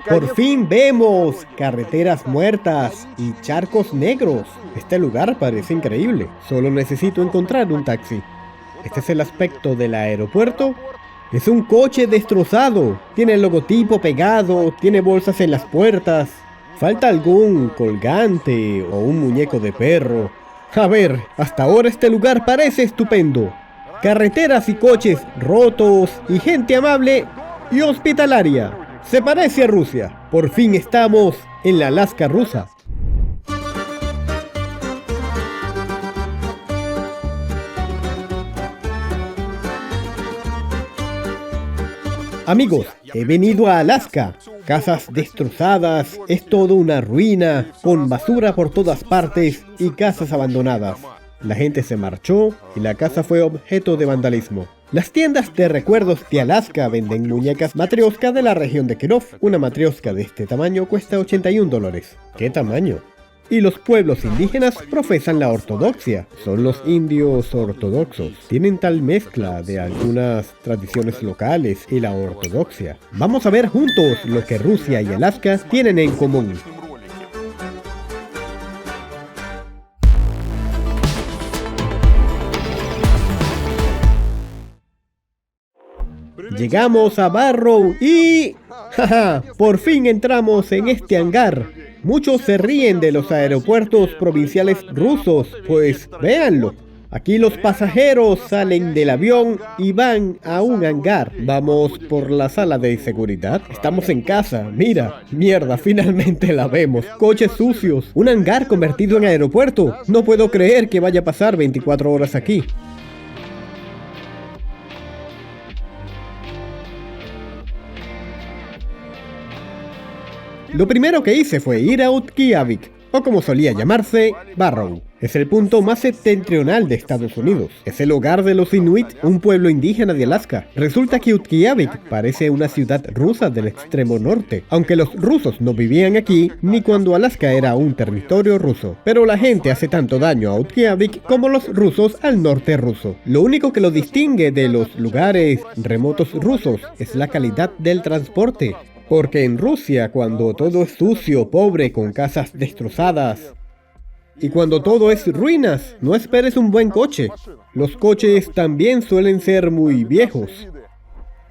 Por fin vemos carreteras muertas y charcos negros. Este lugar parece increíble. Solo necesito encontrar un taxi. Este es el aspecto del aeropuerto. Es un coche destrozado. Tiene el logotipo pegado, tiene bolsas en las puertas. Falta algún colgante o un muñeco de perro. A ver, hasta ahora este lugar parece estupendo. Carreteras y coches rotos y gente amable y hospitalaria. Se parece a Rusia. Por fin estamos en la Alaska rusa. Amigos, he venido a Alaska. Casas destrozadas, es todo una ruina, con basura por todas partes y casas abandonadas. La gente se marchó y la casa fue objeto de vandalismo. Las tiendas de recuerdos de Alaska venden muñecas matrioska de la región de Kirov. Una matrioska de este tamaño cuesta $81. ¿Qué tamaño? Y los pueblos indígenas profesan la ortodoxia. Son los indios ortodoxos. Tienen tal mezcla de algunas tradiciones locales y la ortodoxia. Vamos a ver juntos lo que Rusia y Alaska tienen en común. Llegamos a Barrow y... ¡jaja! Por fin entramos en este hangar. Muchos se ríen de los aeropuertos provinciales rusos, pues véanlo. Aquí los pasajeros salen del avión y van a un hangar. Vamos por la sala de seguridad. Estamos en casa, mira. Mierda, finalmente la vemos. Coches sucios. Un hangar convertido en aeropuerto. No puedo creer que vaya a pasar 24 horas aquí. Lo primero que hice fue ir a Utqiagvik, o como solía llamarse, Barrow. Es el punto más septentrional de Estados Unidos. Es el hogar de los Inuit, un pueblo indígena de Alaska. Resulta que Utqiagvik parece una ciudad rusa del extremo norte, aunque los rusos no vivían aquí ni cuando Alaska era un territorio ruso. Pero la gente hace tanto daño a Utqiagvik como los rusos al norte ruso. Lo único que lo distingue de los lugares remotos rusos es la calidad del transporte. Porque en Rusia, cuando todo es sucio, pobre, con casas destrozadas, y cuando todo es ruinas, no esperes un buen coche. Los coches también suelen ser muy viejos.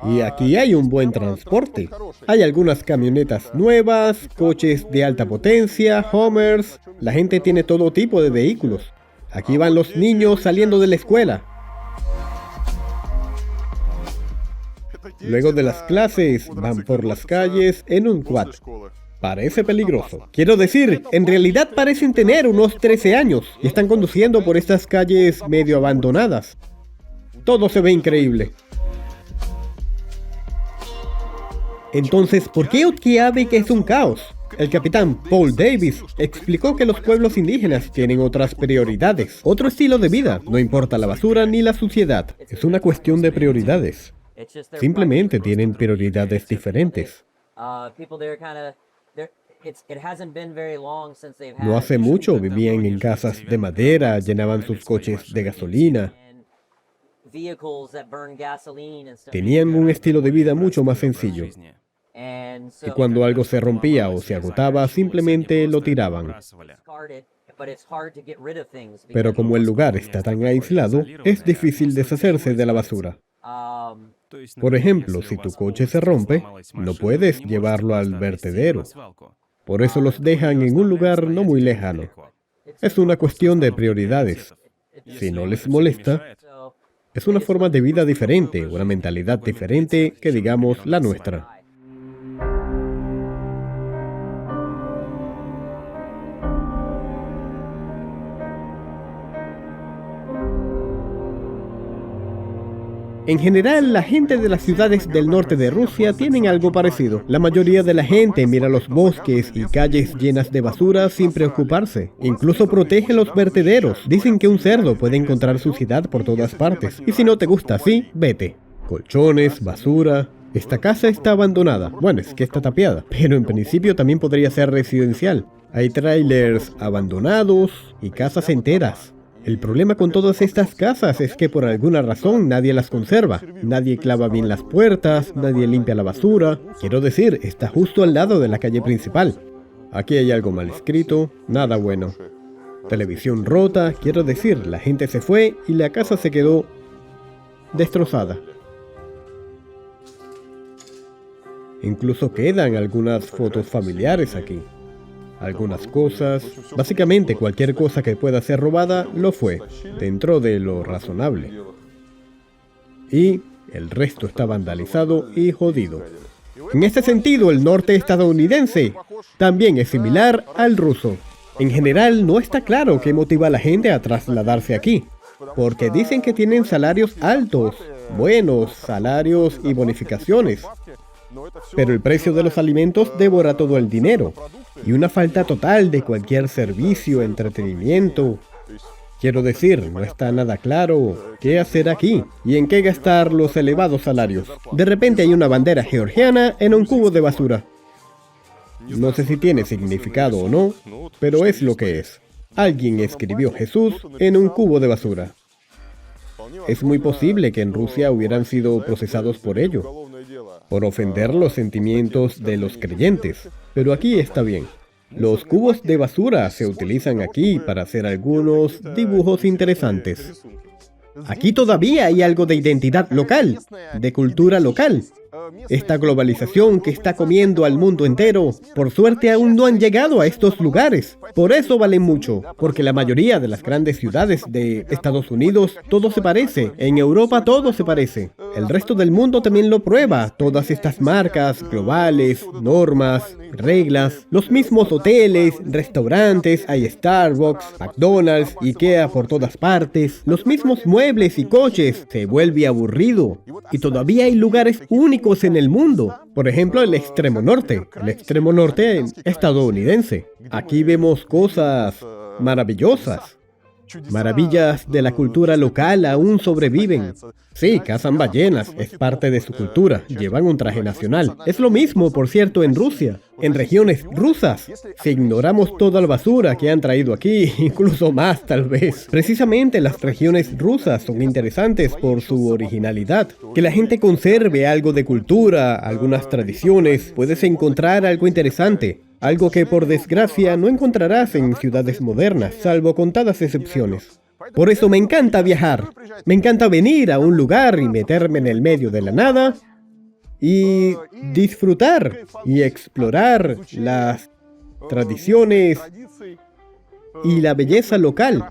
Y aquí hay un buen transporte. Hay algunas camionetas nuevas, coches de alta potencia, Hummers. La gente tiene todo tipo de vehículos. Aquí van los niños saliendo de la escuela. Luego de las clases, van por las calles en un quad. Parece peligroso. Quiero decir, en realidad parecen tener unos 13 años y están conduciendo por estas calles medio abandonadas. Todo se ve increíble. Entonces, ¿por qué Utqiagvik es un caos? El capitán Paul Davis explicó que los pueblos indígenas tienen otras prioridades, otro estilo de vida. No importa la basura ni la suciedad. Es una cuestión de prioridades. Simplemente tienen prioridades diferentes. No hace mucho vivían en casas de madera, llenaban sus coches de gasolina. Tenían un estilo de vida mucho más sencillo. Y cuando algo se rompía o se agotaba, simplemente lo tiraban. Pero como el lugar está tan aislado, es difícil deshacerse de la basura. Por ejemplo, si tu coche se rompe, no puedes llevarlo al vertedero. Por eso los dejan en un lugar no muy lejano. Es una cuestión de prioridades. Si no les molesta, es una forma de vida diferente, una mentalidad diferente que, digamos, la nuestra. En general, la gente de las ciudades del norte de Rusia tienen algo parecido. La mayoría de la gente mira los bosques y calles llenas de basura sin preocuparse. Incluso protege los vertederos. Dicen que un cerdo puede encontrar suciedad por todas partes. Y si no te gusta así, vete. Colchones, basura. Esta casa está abandonada. Bueno, es que está tapiada. Pero en principio también podría ser residencial. Hay trailers abandonados y casas enteras. El problema con todas estas casas es que por alguna razón nadie las conserva. Nadie clava bien las puertas, nadie limpia la basura. Quiero decir, está justo al lado de la calle principal. Aquí hay algo mal escrito, nada bueno. Televisión rota, quiero decir, la gente se fue y la casa se quedó destrozada. Incluso quedan algunas fotos familiares aquí. Algunas cosas, básicamente cualquier cosa que pueda ser robada, lo fue, dentro de lo razonable. Y el resto está vandalizado y jodido. En este sentido, el norte estadounidense también es similar al ruso. En general, no está claro qué motiva a la gente a trasladarse aquí, porque dicen que tienen salarios altos, buenos salarios y bonificaciones. Pero el precio de los alimentos devora todo el dinero, y una falta total de cualquier servicio, entretenimiento. Quiero decir, no está nada claro qué hacer aquí y en qué gastar los elevados salarios. De repente hay una bandera georgiana en un cubo de basura. No sé si tiene significado o no, pero es lo que es. Alguien escribió Jesús en un cubo de basura. Es muy posible que en Rusia hubieran sido procesados por ello, por ofender los sentimientos de los creyentes. Pero aquí está bien. Los cubos de basura se utilizan aquí para hacer algunos dibujos interesantes. Aquí todavía hay algo de identidad local, de cultura local. Esta globalización que está comiendo al mundo entero, por suerte aún no han llegado a estos lugares. Por eso valen mucho, porque la mayoría de las grandes ciudades de Estados Unidos, todo se parece. En Europa todo se parece. El resto del mundo también lo prueba. Todas estas marcas globales, normas, reglas, los mismos hoteles, restaurantes, hay Starbucks, McDonald's, IKEA por todas partes, los mismos muebles y coches. Se vuelve aburrido. Y todavía hay lugares únicos en el mundo. Por ejemplo, el extremo norte estadounidense. Aquí vemos cosas maravillosas. Maravillas de la cultura local aún sobreviven. Sí, cazan ballenas, es parte de su cultura, llevan un traje nacional. Es lo mismo, por cierto, en Rusia, en regiones rusas. Si ignoramos toda la basura que han traído aquí, incluso más tal vez. Precisamente las regiones rusas son interesantes por su originalidad. Que la gente conserve algo de cultura, algunas tradiciones, puedes encontrar algo interesante. Algo que por desgracia no encontrarás en ciudades modernas, salvo contadas excepciones. Por eso me encanta viajar. Me encanta venir a un lugar y meterme en el medio de la nada y disfrutar y explorar las tradiciones y la belleza local.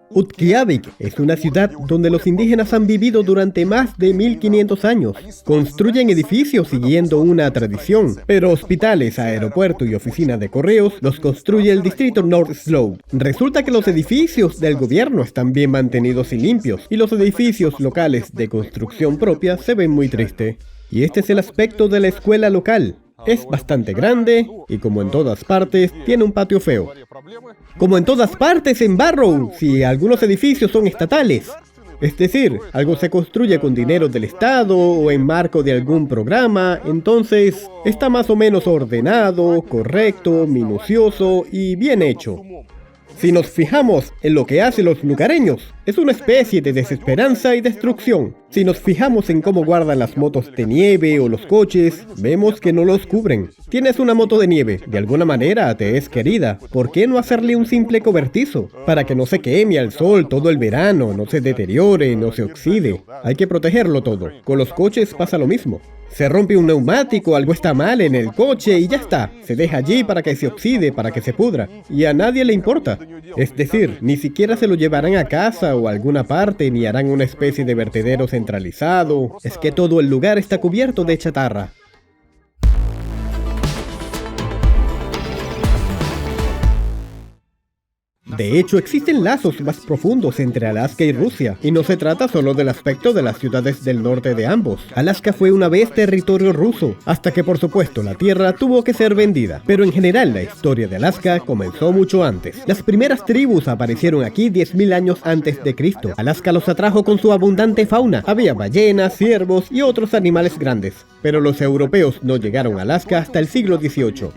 Utqiagvik es una ciudad donde los indígenas han vivido durante más de 1500 años. Construyen edificios siguiendo una tradición, pero hospitales, aeropuerto y oficina de correos los construye el distrito North Slope. Resulta que los edificios del gobierno están bien mantenidos y limpios, y los edificios locales de construcción propia se ven muy tristes. Y este es el aspecto de la escuela local. Es bastante grande y, como en todas partes, tiene un patio feo. Como en todas partes en Barrow, si algunos edificios son estatales. Es decir, algo se construye con dinero del Estado o en marco de algún programa, entonces está más o menos ordenado, correcto, minucioso y bien hecho. Si nos fijamos en lo que hacen los lugareños, es una especie de desesperanza y destrucción. Si nos fijamos en cómo guardan las motos de nieve o los coches, vemos que no los cubren. Tienes una moto de nieve, de alguna manera te es querida. ¿Por qué no hacerle un simple cobertizo? Para que no se queme al sol todo el verano, no se deteriore, no se oxide. Hay que protegerlo todo. Con los coches pasa lo mismo. Se rompe un neumático, algo está mal en el coche y ya está. Se deja allí para que se oxide, para que se pudra. Y a nadie le importa. Es decir, ni siquiera se lo llevarán a casa o a alguna parte, ni harán una especie de vertedero centralizado. Es que todo el lugar está cubierto de chatarra. De hecho, existen lazos más profundos entre Alaska y Rusia, y no se trata solo del aspecto de las ciudades del norte de ambos. Alaska fue una vez territorio ruso, hasta que por supuesto la tierra tuvo que ser vendida. Pero en general la historia de Alaska comenzó mucho antes. Las primeras tribus aparecieron aquí 10.000 años antes de Cristo. Alaska los atrajo con su abundante fauna. Había ballenas, ciervos y otros animales grandes. Pero los europeos no llegaron a Alaska hasta el siglo XVIII.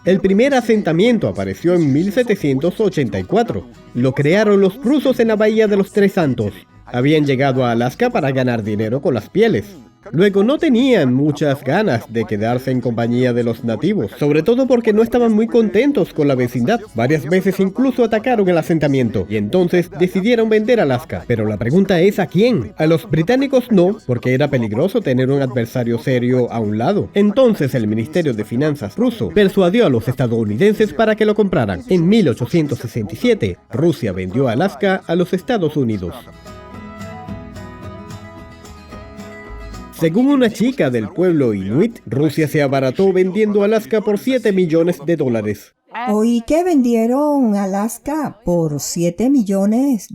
El primer asentamiento apareció en 1784. Lo crearon los rusos en la Bahía de los Tres Santos. Habían llegado a Alaska para ganar dinero con las pieles. Luego no tenían muchas ganas de quedarse en compañía de los nativos, sobre todo porque no estaban muy contentos con la vecindad. Varias veces incluso atacaron el asentamiento y entonces decidieron vender Alaska. Pero la pregunta es ¿a quién? A los británicos no, porque era peligroso tener un adversario serio a un lado. Entonces el Ministerio de Finanzas ruso persuadió a los estadounidenses para que lo compraran. En 1867, Rusia vendió Alaska a los Estados Unidos. Según una chica del pueblo inuit, Rusia se abarató vendiendo Alaska por $7 millones. Oí que vendieron Alaska por $7 millones.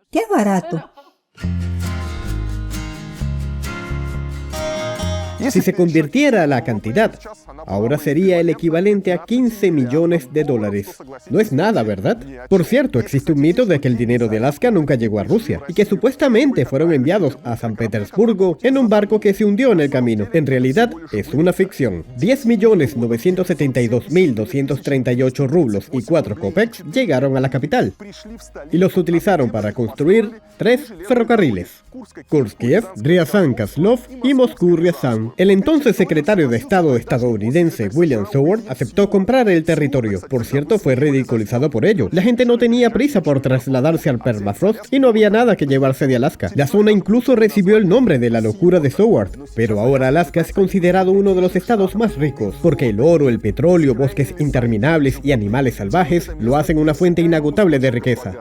¡Qué barato! Si se convirtiera la cantidad, ahora sería el equivalente a $15 millones. No es nada, ¿verdad? Por cierto, existe un mito de que el dinero de Alaska nunca llegó a Rusia y que supuestamente fueron enviados a San Petersburgo en un barco que se hundió en el camino. En realidad, es una ficción. 10.972.238 rublos y 4 kopecks llegaron a la capital y los utilizaron para construir 3 ferrocarriles: Kursk-Kiev, Ryazan-Kaslov y Moscú-Ryazan. El entonces secretario de Estado estadounidense William Seward aceptó comprar el territorio. Por cierto, fue ridiculizado por ello. La gente no tenía prisa por trasladarse al permafrost y no había nada que llevarse de Alaska. La zona incluso recibió el nombre de la locura de Seward. Pero ahora Alaska es considerado uno de los estados más ricos, porque el oro, el petróleo, bosques interminables y animales salvajes lo hacen una fuente inagotable de riqueza.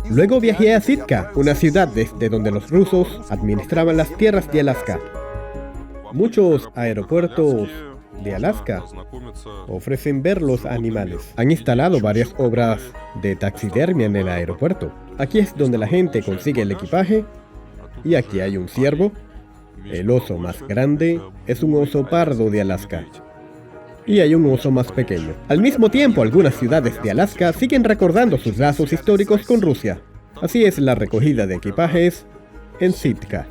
Luego viajé a Sitka, una ciudad desde donde los rusos administraban las tierras de Alaska. Muchos aeropuertos de Alaska ofrecen ver los animales. Han instalado varias obras de taxidermia en el aeropuerto. Aquí es donde la gente consigue el equipaje y aquí hay un ciervo. El oso más grande es un oso pardo de Alaska. Y hay un oso más pequeño. Al mismo tiempo, algunas ciudades de Alaska siguen recordando sus lazos históricos con Rusia. Así es la recogida de equipajes en Sitka.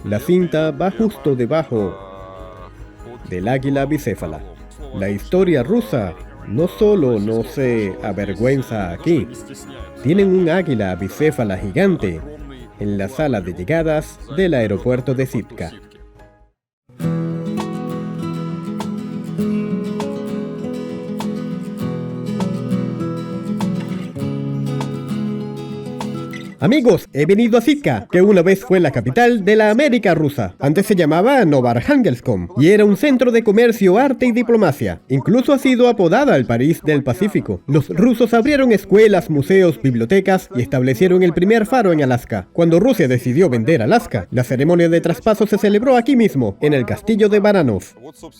La cinta va justo debajo del águila bicéfala. La historia rusa no solo no se avergüenza aquí, tienen un águila bicéfala gigante en la sala de llegadas del aeropuerto de Sitka. Amigos, he venido a Sitka, que una vez fue la capital de la América rusa. Antes se llamaba Novarjangelskom y era un centro de comercio, arte y diplomacia. Incluso ha sido apodada el París del Pacífico. Los rusos abrieron escuelas, museos, bibliotecas y establecieron el primer faro en Alaska. Cuando Rusia decidió vender Alaska, la ceremonia de traspaso se celebró aquí mismo, en el castillo de Baranov.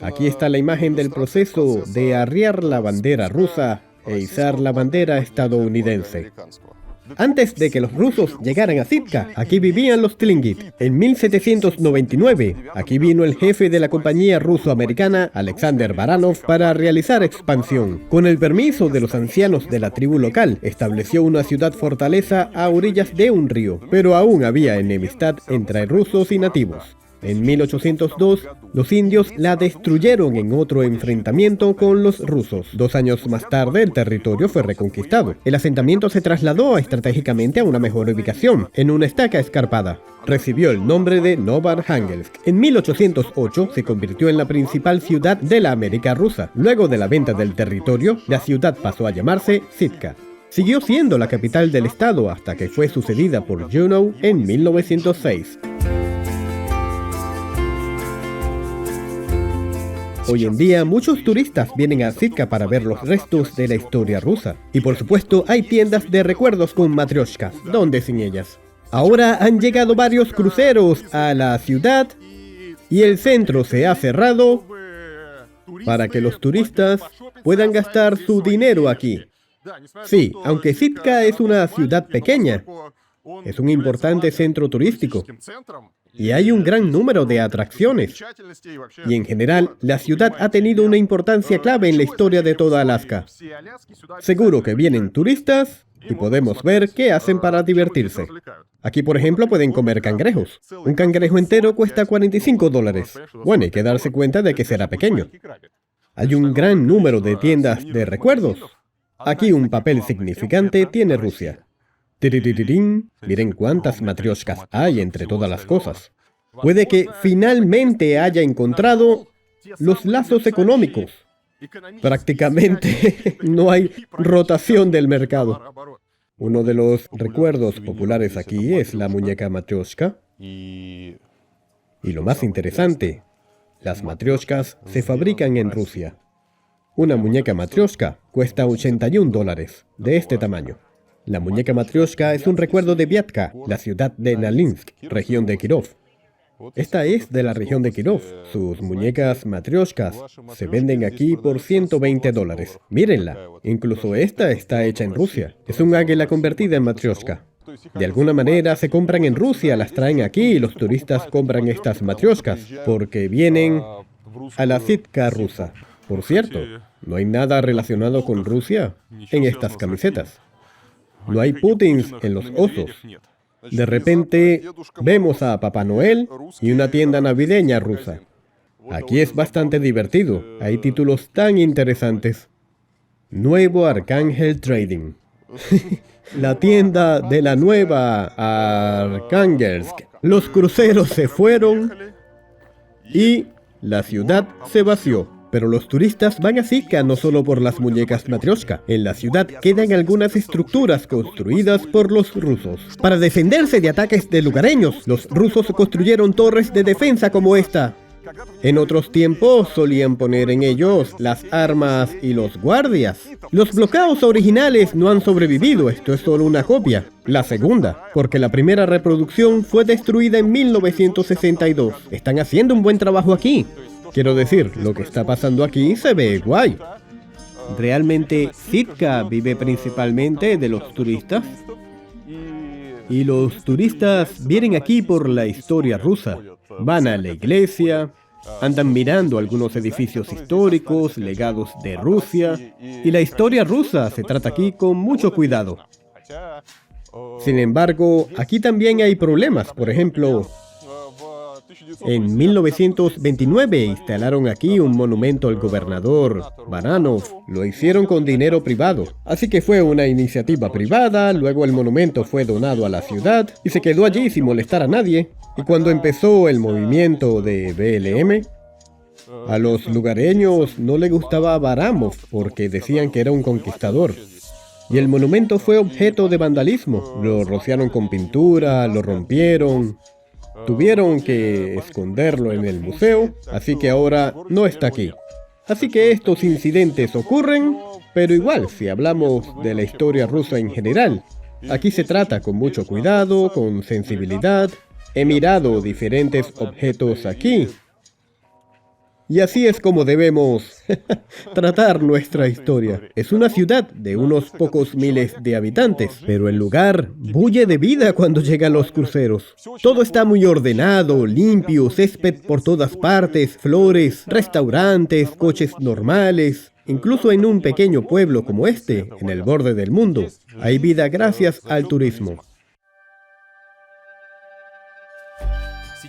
Aquí está la imagen del proceso de arriar la bandera rusa e izar la bandera estadounidense. Antes de que los rusos llegaran a Sitka, aquí vivían los Tlingit. En 1799, aquí vino el jefe de la compañía ruso-americana, Alexander Baranov, para realizar expansión. Con el permiso de los ancianos de la tribu local, estableció una ciudad-fortaleza a orillas de un río, pero aún había enemistad entre rusos y nativos. En 1802, los indios la destruyeron en otro enfrentamiento con los rusos. 2 años más tarde, el territorio fue reconquistado. El asentamiento se trasladó estratégicamente a una mejor ubicación, en una estaca escarpada. Recibió el nombre de Novarjangelsк. En 1808 se convirtió en la principal ciudad de la América rusa. Luego de la venta del territorio, la ciudad pasó a llamarse Sitka. Siguió siendo la capital del estado hasta que fue sucedida por Juneau en 1906. Hoy en día, muchos turistas vienen a Sitka para ver los restos de la historia rusa. Y por supuesto, hay tiendas de recuerdos con matrioshkas, ¿dónde sin ellas? Ahora han llegado varios cruceros a la ciudad y el centro se ha cerrado para que los turistas puedan gastar su dinero aquí. Sí, aunque Sitka es una ciudad pequeña, es un importante centro turístico. Y hay un gran número de atracciones. Y en general, la ciudad ha tenido una importancia clave en la historia de toda Alaska. Seguro que vienen turistas y podemos ver qué hacen para divertirse. Aquí, por ejemplo, pueden comer cangrejos. Un cangrejo entero cuesta $45. Bueno, hay que darse cuenta de que será pequeño. Hay un gran número de tiendas de recuerdos. Aquí un papel significante tiene Rusia. Tiriririrín. Miren cuántas matrioshkas hay entre todas las cosas. Puede que finalmente haya encontrado los lazos económicos. Prácticamente no hay rotación del mercado. Uno de los recuerdos populares aquí es la muñeca matrioshka. Y lo más interesante, las matrioshkas se fabrican en Rusia. Una muñeca matrioshka cuesta $81, de este tamaño. La muñeca matrioshka es un recuerdo de Viatka, la ciudad de Nalinsk, región de Kirov. Esta es de la región de Kirov. Sus muñecas matrioshkas se venden aquí por $120. Mírenla. Incluso esta está hecha en Rusia. Es un águila convertida en matrioshka. De alguna manera se compran en Rusia, las traen aquí y los turistas compran estas matrioshkas porque vienen a la Sitka rusa. Por cierto, no hay nada relacionado con Rusia en estas camisetas. No hay Putins en los osos. De repente, vemos a Papá Noel y una tienda navideña rusa. Aquí es bastante divertido. Hay títulos tan interesantes. Nuevo Arcángel Trading. La tienda de la nueva Arcángelsk. Los cruceros se fueron y la ciudad se vació. Pero los turistas van a Sitka no solo por las muñecas matrioshka. En la ciudad quedan algunas estructuras construidas por los rusos. Para defenderse de ataques de lugareños, los rusos construyeron torres de defensa como esta. En otros tiempos solían poner en ellos las armas y los guardias. Los bloqueos originales no han sobrevivido, esto es solo una copia. La segunda, porque la primera reproducción fue destruida en 1962. Están haciendo un buen trabajo aquí. Quiero decir, lo que está pasando aquí se ve guay. Realmente, Sitka vive principalmente de los turistas. Y los turistas vienen aquí por la historia rusa. Van a la iglesia, andan mirando algunos edificios históricos, legados de Rusia. Y la historia rusa se trata aquí con mucho cuidado. Sin embargo, aquí también hay problemas. Por ejemplo, en 1929 instalaron aquí un monumento al gobernador Baranov. Lo hicieron con dinero privado. Así que fue una iniciativa privada, luego el monumento fue donado a la ciudad y se quedó allí sin molestar a nadie. Y cuando empezó el movimiento de BLM, a los lugareños no le gustaba Baranov porque decían que era un conquistador. Y el monumento fue objeto de vandalismo. Lo rociaron con pintura, lo rompieron. Tuvieron que esconderlo en el museo, así que ahora no está aquí. Así que estos incidentes ocurren, pero igual, si hablamos de la historia rusa en general, aquí se trata con mucho cuidado, con sensibilidad. He mirado diferentes objetos aquí. Y así es como debemos tratar nuestra historia. Es una ciudad de unos pocos miles de habitantes, pero el lugar bulle de vida cuando llegan los cruceros. Todo está muy ordenado, limpio, césped por todas partes, flores, restaurantes, coches normales. Incluso en un pequeño pueblo como este, en el borde del mundo, hay vida gracias al turismo.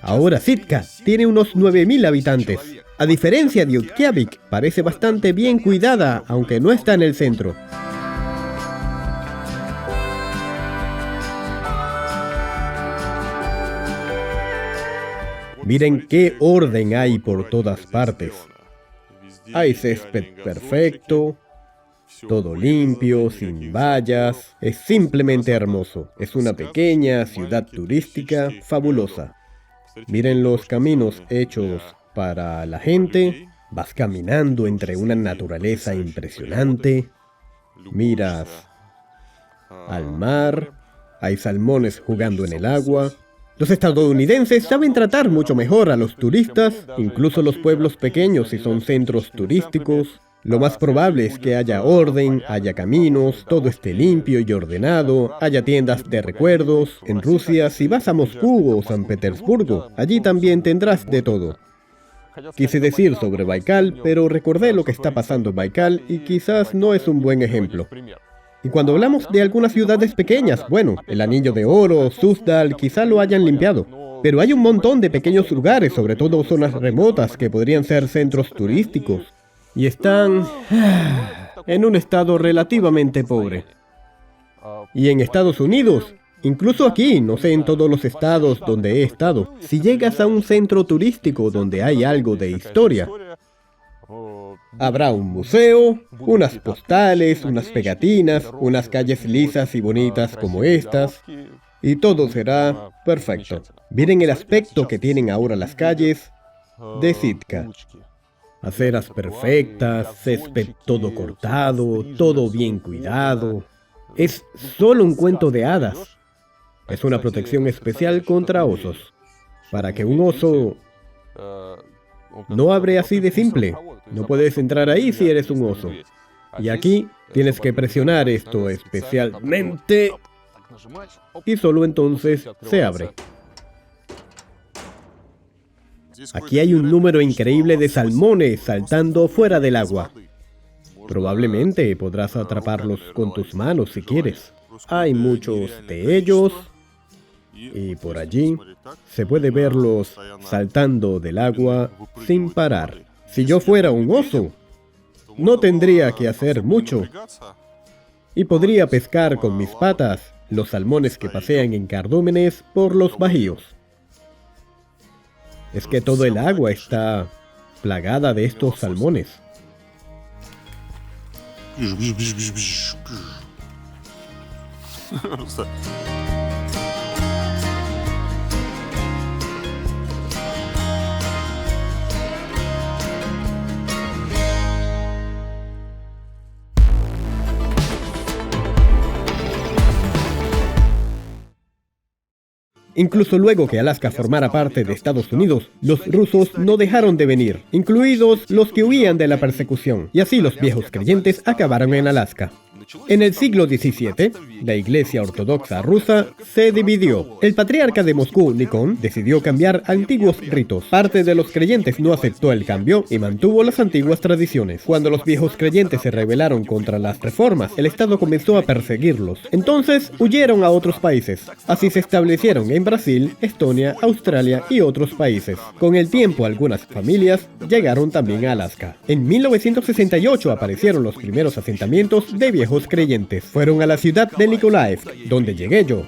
Ahora Sitka tiene unos 9.000 habitantes. A diferencia de Utqiagvik, parece bastante bien cuidada, aunque no está en el centro. Miren qué orden hay por todas partes. Hay césped perfecto, todo limpio, sin vallas. Es simplemente hermoso. Es una pequeña ciudad turística fabulosa. Miren los caminos hechos para la gente. Vas caminando entre una naturaleza impresionante. Miras al mar. Hay salmones jugando en el agua. Los estadounidenses saben tratar mucho mejor a los turistas, incluso los pueblos pequeños si son centros turísticos. Lo más probable es que haya orden, haya caminos, todo esté limpio y ordenado, haya tiendas de recuerdos. En Rusia, si vas a Moscú o San Petersburgo, allí también tendrás de todo. Quise decir sobre Baikal, pero recordé lo que está pasando en Baikal y quizás no es un buen ejemplo. Y cuando hablamos de algunas ciudades pequeñas, bueno, el Anillo de Oro, Suzdal, quizá lo hayan limpiado. Pero hay un montón de pequeños lugares, sobre todo zonas remotas, que podrían ser centros turísticos. Y están en un estado relativamente pobre. Y en Estados Unidos, incluso aquí, no sé en todos los estados donde he estado, si llegas a un centro turístico donde hay algo de historia, habrá un museo, unas postales, unas pegatinas, unas calles lisas y bonitas como estas, y todo será perfecto. Miren el aspecto que tienen ahora las calles de Sitka. Aceras perfectas, césped todo cortado, todo bien cuidado. Es solo un cuento de hadas. Es una protección especial contra osos. Para que un oso no abre así de simple. No puedes entrar ahí si eres un oso. Y aquí tienes que presionar esto especialmente. Y solo entonces se abre. Aquí hay un número increíble de salmones saltando fuera del agua. Probablemente podrás atraparlos con tus manos si quieres. Hay muchos de ellos. Y por allí se puede verlos saltando del agua sin parar. Si yo fuera un oso, no tendría que hacer mucho. Y podría pescar con mis patas los salmones que pasean en cardúmenes por los bajíos. Es que todo el agua está plagada de estos salmones. Incluso luego que Alaska formara parte de Estados Unidos, los rusos no dejaron de venir, incluidos los que huían de la persecución, y así los viejos creyentes acabaron en Alaska. En el siglo XVII, la Iglesia Ortodoxa rusa se dividió. El patriarca de Moscú, Nikon, decidió cambiar antiguos ritos. Parte de los creyentes no aceptó el cambio y mantuvo las antiguas tradiciones. Cuando los viejos creyentes se rebelaron contra las reformas, el Estado comenzó a perseguirlos. Entonces, huyeron a otros países. Así se establecieron en Brasil, Estonia, Australia y otros países. Con el tiempo, algunas familias llegaron también a Alaska. En 1968 aparecieron los primeros asentamientos de viejos creyentes. Fueron a la ciudad de Nikolaevsk, donde llegué yo.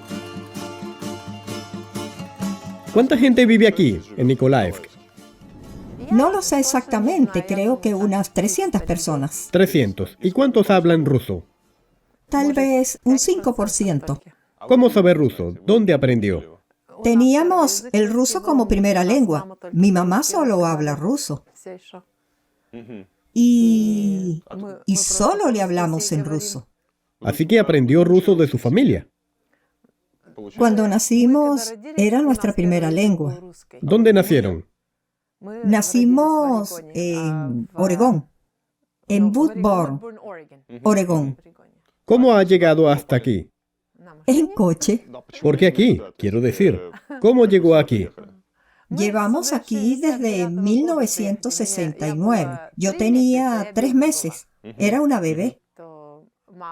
¿Cuánta gente vive aquí, en Nikolaevsk? No lo sé exactamente, creo que unas 300 personas. 300. ¿Y cuántos hablan ruso? Tal vez un 5%. ¿Cómo sabe ruso? ¿Dónde aprendió? Teníamos el ruso como primera lengua. Mi mamá solo habla ruso. Y solo le hablamos en ruso. Así que aprendió ruso de su familia. Cuando nacimos, era nuestra primera lengua. ¿Dónde nacieron? Nacimos en Oregón, en Woodburn, Oregón. ¿Cómo ha llegado hasta aquí? En coche. ¿Por qué aquí? Quiero decir, ¿cómo llegó aquí? Llevamos aquí desde 1969. Yo tenía 3 meses. Era una bebé.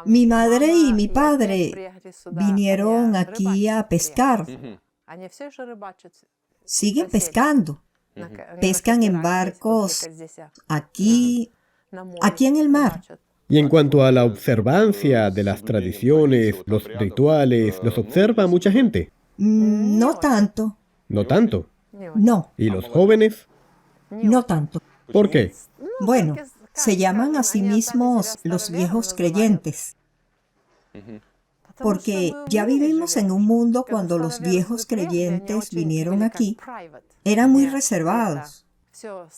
Mi madre y mi padre vinieron aquí a pescar. Siguen pescando. Pescan en barcos aquí en el mar. Y en cuanto a la observancia de las tradiciones, los rituales, ¿los observa mucha gente? No tanto. ¿No tanto? No, ¿Y los jóvenes? no tanto. ¿Por qué? Bueno, se llaman a sí mismos los viejos creyentes. Porque ya vivimos en un mundo cuando los viejos creyentes vinieron aquí, eran muy reservados.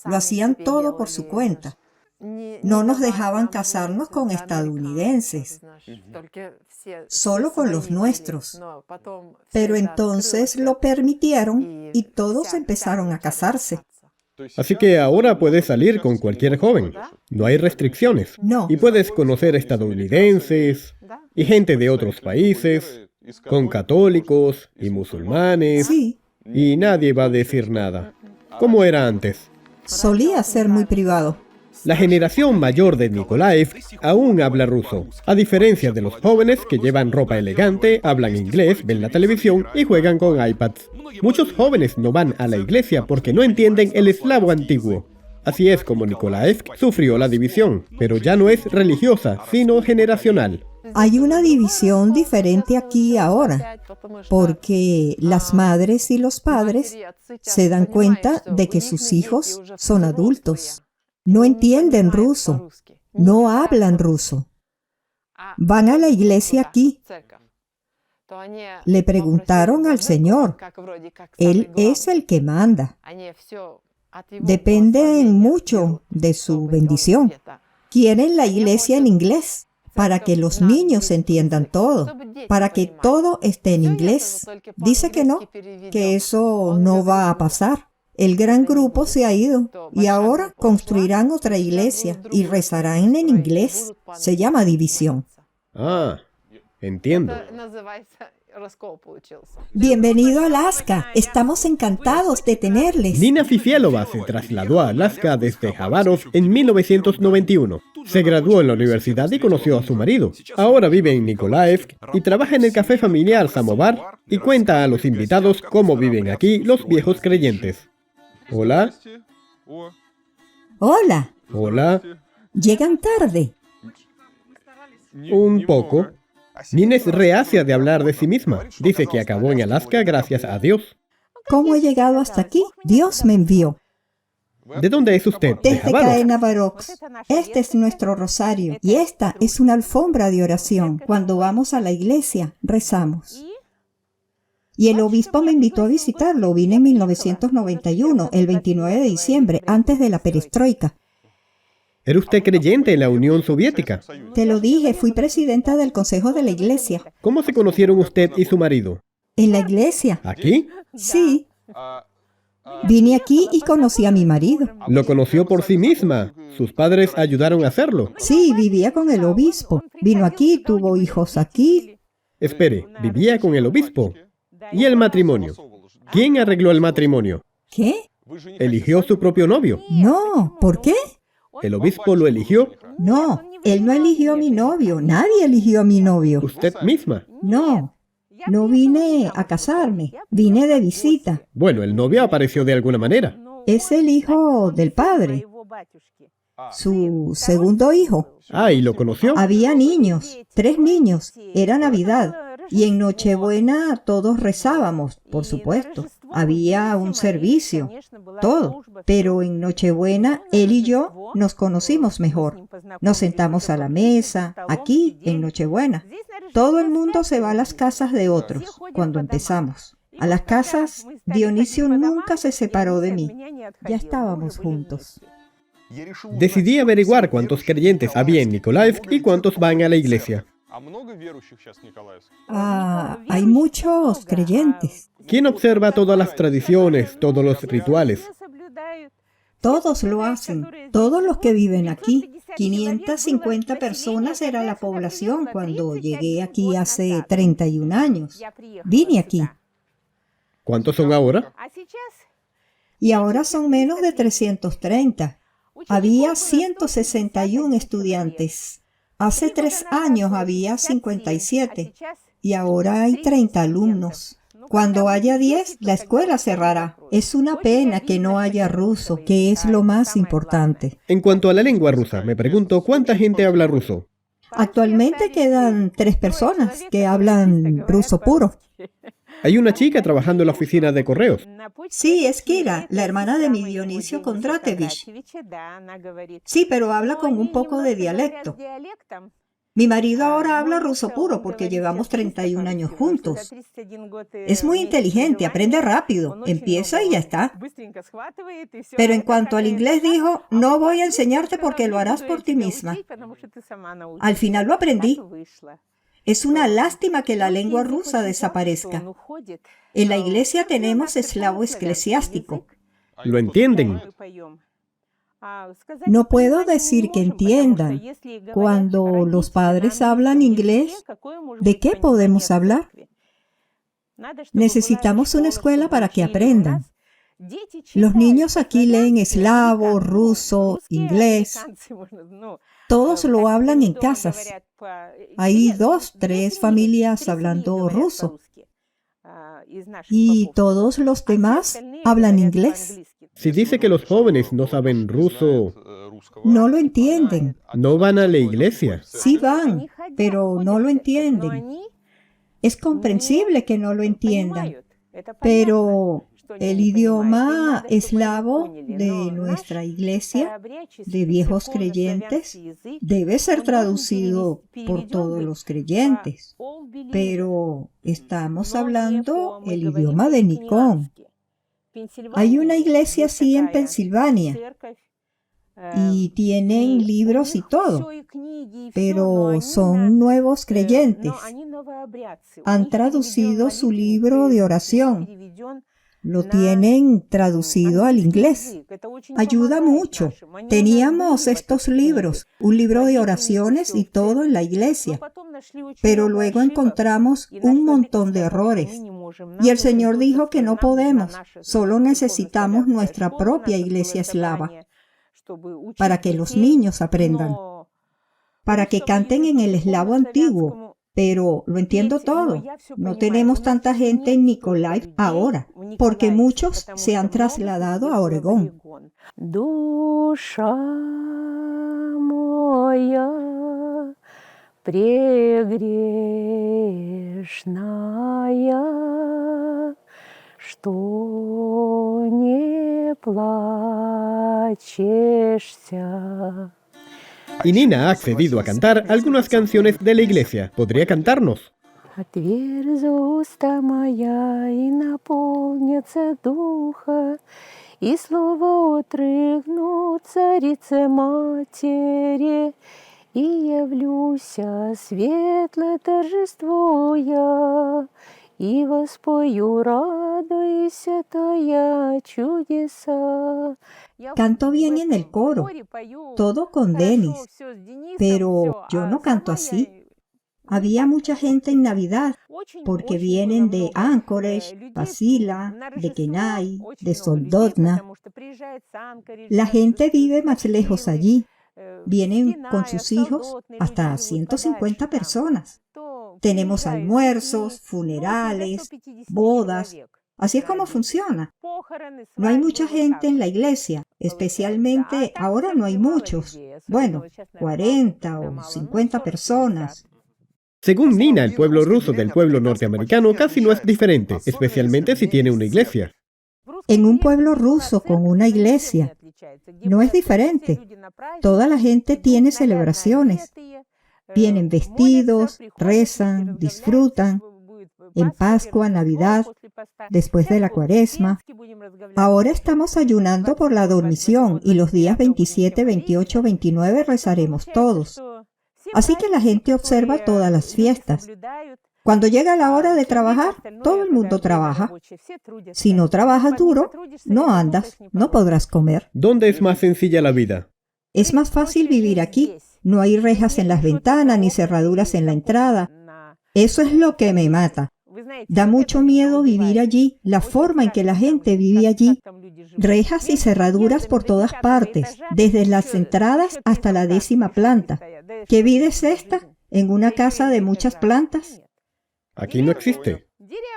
Lo hacían todo por su cuenta. No nos dejaban casarnos con estadounidenses, solo con los nuestros. Pero entonces lo permitieron y todos empezaron a casarse. Así que ahora puedes salir con cualquier joven. No hay restricciones. No. Y puedes conocer estadounidenses y gente de otros países, con católicos y musulmanes. Sí, Y nadie va a decir nada. ¿Cómo era antes? solía ser muy privado. La generación mayor de Nikolaev aún habla ruso, a diferencia de los jóvenes que llevan ropa elegante, hablan inglés, ven la televisión y juegan con iPads. Muchos jóvenes no van a la iglesia porque no entienden el eslavo antiguo. Así es como Nikolaev sufrió la división, pero ya no es religiosa, sino generacional. Hay una división diferente aquí ahora, porque las madres y los padres se dan cuenta de que sus hijos son adultos. No entienden ruso, no hablan ruso. Van a la iglesia aquí. Le preguntaron al Señor. Él es el que manda. Dependen mucho de su bendición. Quieren la iglesia en inglés, para que los niños entiendan todo, para que todo esté en inglés. Dice que no, que eso no va a pasar. El gran grupo se ha ido y ahora construirán otra iglesia y rezarán en inglés. Se llama división. Ah, entiendo. Bienvenido a Alaska. Estamos encantados de tenerles. Nina Fifielova se trasladó a Alaska desde Jabárov en 1991. Se graduó en la universidad y conoció a su marido. Ahora vive en Nikolaev y trabaja en el café familiar Samovar y cuenta a los invitados cómo viven aquí los viejos creyentes. Hola. Hola. Hola. Llegan tarde. Un poco. Nina es reacia de hablar de sí misma. Dice que acabó en Alaska gracias a Dios. ¿Cómo he llegado hasta aquí? Dios me envió. ¿De dónde es usted? ¿De Desde Jabárov? Caenavarox. Este es nuestro rosario y esta es una alfombra de oración. Cuando vamos a la iglesia, rezamos. Y el obispo me invitó a visitarlo. Vine en 1991, el 29 de diciembre, antes de la perestroika. ¿Era usted creyente en la Unión Soviética? Te lo dije, fui presidenta del consejo de la iglesia. ¿Cómo se conocieron usted y su marido? ¿En la iglesia? ¿Aquí? Sí. Vine aquí y conocí a mi marido. Lo conoció por sí misma. Sus padres ayudaron a hacerlo. Sí, vivía con el obispo. Vino aquí, tuvo hijos aquí. Espere, ¿vivía con el obispo? ¿Y el matrimonio? ¿Quién arregló el matrimonio? ¿Qué? ¿Eligió su propio novio? No, ¿por qué? ¿El obispo lo eligió? No, él no eligió a mi novio. Nadie eligió a mi novio. ¿Usted misma? No, no vine a casarme. Vine de visita. Bueno, el novio apareció de alguna manera. Es el hijo del padre. Su segundo hijo. Ah, ¿y lo conoció? Había niños, 3 niños. Era Navidad. Y en Nochebuena todos rezábamos, por supuesto. Había un servicio, todo. Pero en Nochebuena él y yo nos conocimos mejor. Nos sentamos a la mesa, aquí, en Nochebuena. Todo el mundo se va a las casas de otros cuando empezamos. A las casas, Dionisio nunca se separó de mí. Ya estábamos juntos. Decidí averiguar cuántos creyentes había en Nikolaev y cuántos van a la iglesia. Hay muchos creyentes. ¿Quién observa todas las tradiciones, todos los rituales? Todos lo hacen, todos los que viven aquí. 550 personas era la población cuando llegué aquí hace 31 años. Vine aquí. ¿Cuántos son ahora? Y ahora son menos de 330. Había 161 estudiantes. Hace 3 años había 57 y ahora hay 30 alumnos. Cuando haya 10, la escuela cerrará. Es una pena que no haya ruso, que es lo más importante. En cuanto a la lengua rusa, me pregunto ¿cuánta gente habla ruso? Actualmente quedan 3 personas que hablan ruso puro. Hay una chica trabajando en la oficina de correos. Sí, es Kira, la hermana de mi Dionisio Kondratevich. Sí, pero habla con un poco de dialecto. Mi marido ahora habla ruso puro porque llevamos 31 años juntos. Es muy inteligente, aprende rápido, empieza y ya está. Pero en cuanto al inglés dijo, no voy a enseñarte porque lo harás por ti misma. Al final lo aprendí. Es una lástima que la lengua rusa desaparezca. En la iglesia tenemos eslavo eclesiástico. ¿Lo entienden? No puedo decir que entiendan. Cuando los padres hablan inglés, ¿de qué podemos hablar? Necesitamos una escuela para que aprendan. Los niños aquí leen eslavo, ruso, inglés. Todos lo hablan en casas. Hay 2, 3 familias hablando ruso. Y todos los demás hablan inglés. Si dice que los jóvenes no saben ruso, No lo entienden. no van a la iglesia. Sí van, pero no lo entienden. Es comprensible que no lo entiendan. Pero el idioma eslavo de nuestra iglesia, de viejos creyentes, debe ser traducido por todos los creyentes. Pero estamos hablando el idioma de Nikon. Hay una iglesia así en Pensilvania y tienen libros y todo, pero son nuevos creyentes. Han traducido su libro de oración. Lo tienen traducido al inglés. Ayuda mucho. Teníamos estos libros, un libro de oraciones y todo en la iglesia. Pero luego encontramos un montón de errores. Y el Señor dijo que no podemos, solo necesitamos nuestra propia iglesia eslava para que los niños aprendan, para que canten en el eslavo antiguo. Pero lo entiendo todo. No tenemos tanta gente en Nikolaev ahora, porque muchos se han trasladado a Oregón. Что не плачешься. Y Nina ha accedido a cantar algunas canciones de la iglesia. ¿Podría cantarnos? Отверзи уста моя, и наполнится духа, и слово отрыгну царице матери, и явлюся светло торжествуя, и воспою радуйся твоя чудеса. Canto bien en el coro, todo con Denis, pero yo no canto así. Había mucha gente en Navidad, porque vienen de Anchorage, Wasilla, de Kenai, de Soldotna. La gente vive más lejos allí. Vienen con sus hijos hasta 150 personas. Tenemos almuerzos, funerales, bodas. Así es como funciona. No hay mucha gente en la iglesia, especialmente ahora no hay muchos. Bueno, 40 o 50 personas. Según Nina, el pueblo ruso del pueblo norteamericano casi no es diferente, especialmente si tiene una iglesia. En un pueblo ruso con una iglesia no es diferente. Toda la gente tiene celebraciones. Vienen vestidos, rezan, disfrutan. En Pascua, Navidad, después de la Cuaresma. Ahora estamos ayunando por la dormición y los días 27, 28, 29 rezaremos todos. Así que la gente observa todas las fiestas. Cuando llega la hora de trabajar, todo el mundo trabaja. Si no trabajas duro, no andas, no podrás comer. ¿Dónde es más sencilla la vida? Es más fácil vivir aquí. No hay rejas en las ventanas ni cerraduras en la entrada. Eso es lo que me mata. Da mucho miedo vivir allí, la forma en que la gente vive allí. Rejas y cerraduras por todas partes, desde las entradas hasta la 10ª planta. ¿Qué vida es esta? ¿En una casa de muchas plantas? Aquí no existe.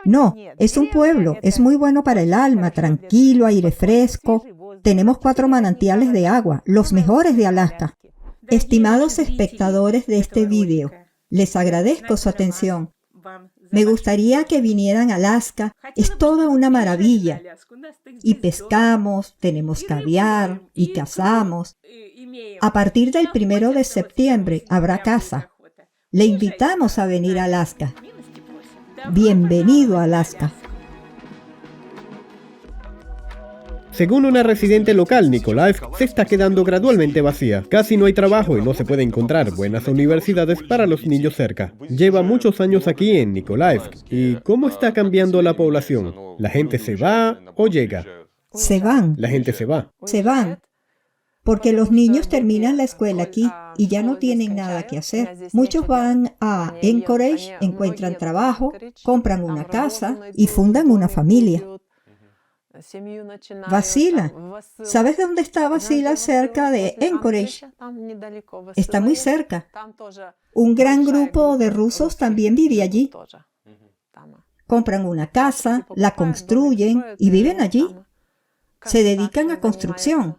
No, es un pueblo, es muy bueno para el alma, tranquilo, aire fresco. Tenemos 4 manantiales de agua, los mejores de Alaska. Estimados espectadores de este video, les agradezco su atención. Me gustaría que vinieran a Alaska, es toda una maravilla. Y pescamos, tenemos caviar y cazamos. A partir del 1 de septiembre habrá caza. Le invitamos a venir a Alaska. Bienvenido a Alaska. Según una residente local, Nikolaev se está quedando gradualmente vacía. Casi no hay trabajo y no se puede encontrar buenas universidades para los niños cerca. Lleva muchos años aquí en Nikolaev. ¿Y cómo está cambiando la población? ¿La gente se va o llega? Se van. La gente se va. Se van. Porque los niños terminan la escuela aquí y ya no tienen nada que hacer. Muchos van a Anchorage, encuentran trabajo, compran una casa y fundan una familia. Wasilla. ¿Sabes dónde está Wasilla? Cerca de Anchorage. Está muy cerca. Un gran grupo de rusos también vive allí. Compran una casa, la construyen y viven allí. Se dedican a construcción.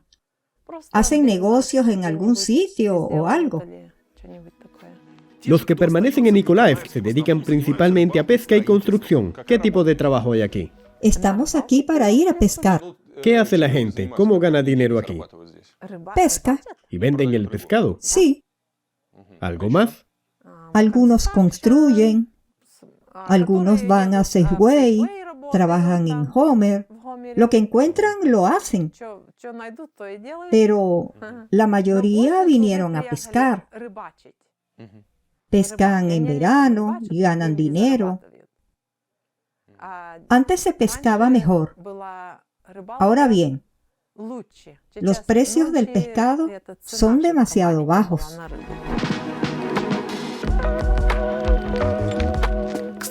Hacen negocios en algún sitio o algo. Los que permanecen en Nikolaev se dedican principalmente a pesca y construcción. ¿Qué tipo de trabajo hay aquí? Estamos aquí para ir a pescar. ¿Qué hace la gente? ¿Cómo gana dinero aquí? Pesca, ¿Y venden el pescado? sí. ¿Algo más? Algunos construyen, algunos van a Segway, trabajan en Homer. Lo que encuentran lo hacen, pero la mayoría vinieron a pescar. Pescan en verano y ganan dinero. Antes se pescaba mejor. Ahora bien, los precios del pescado son demasiado bajos.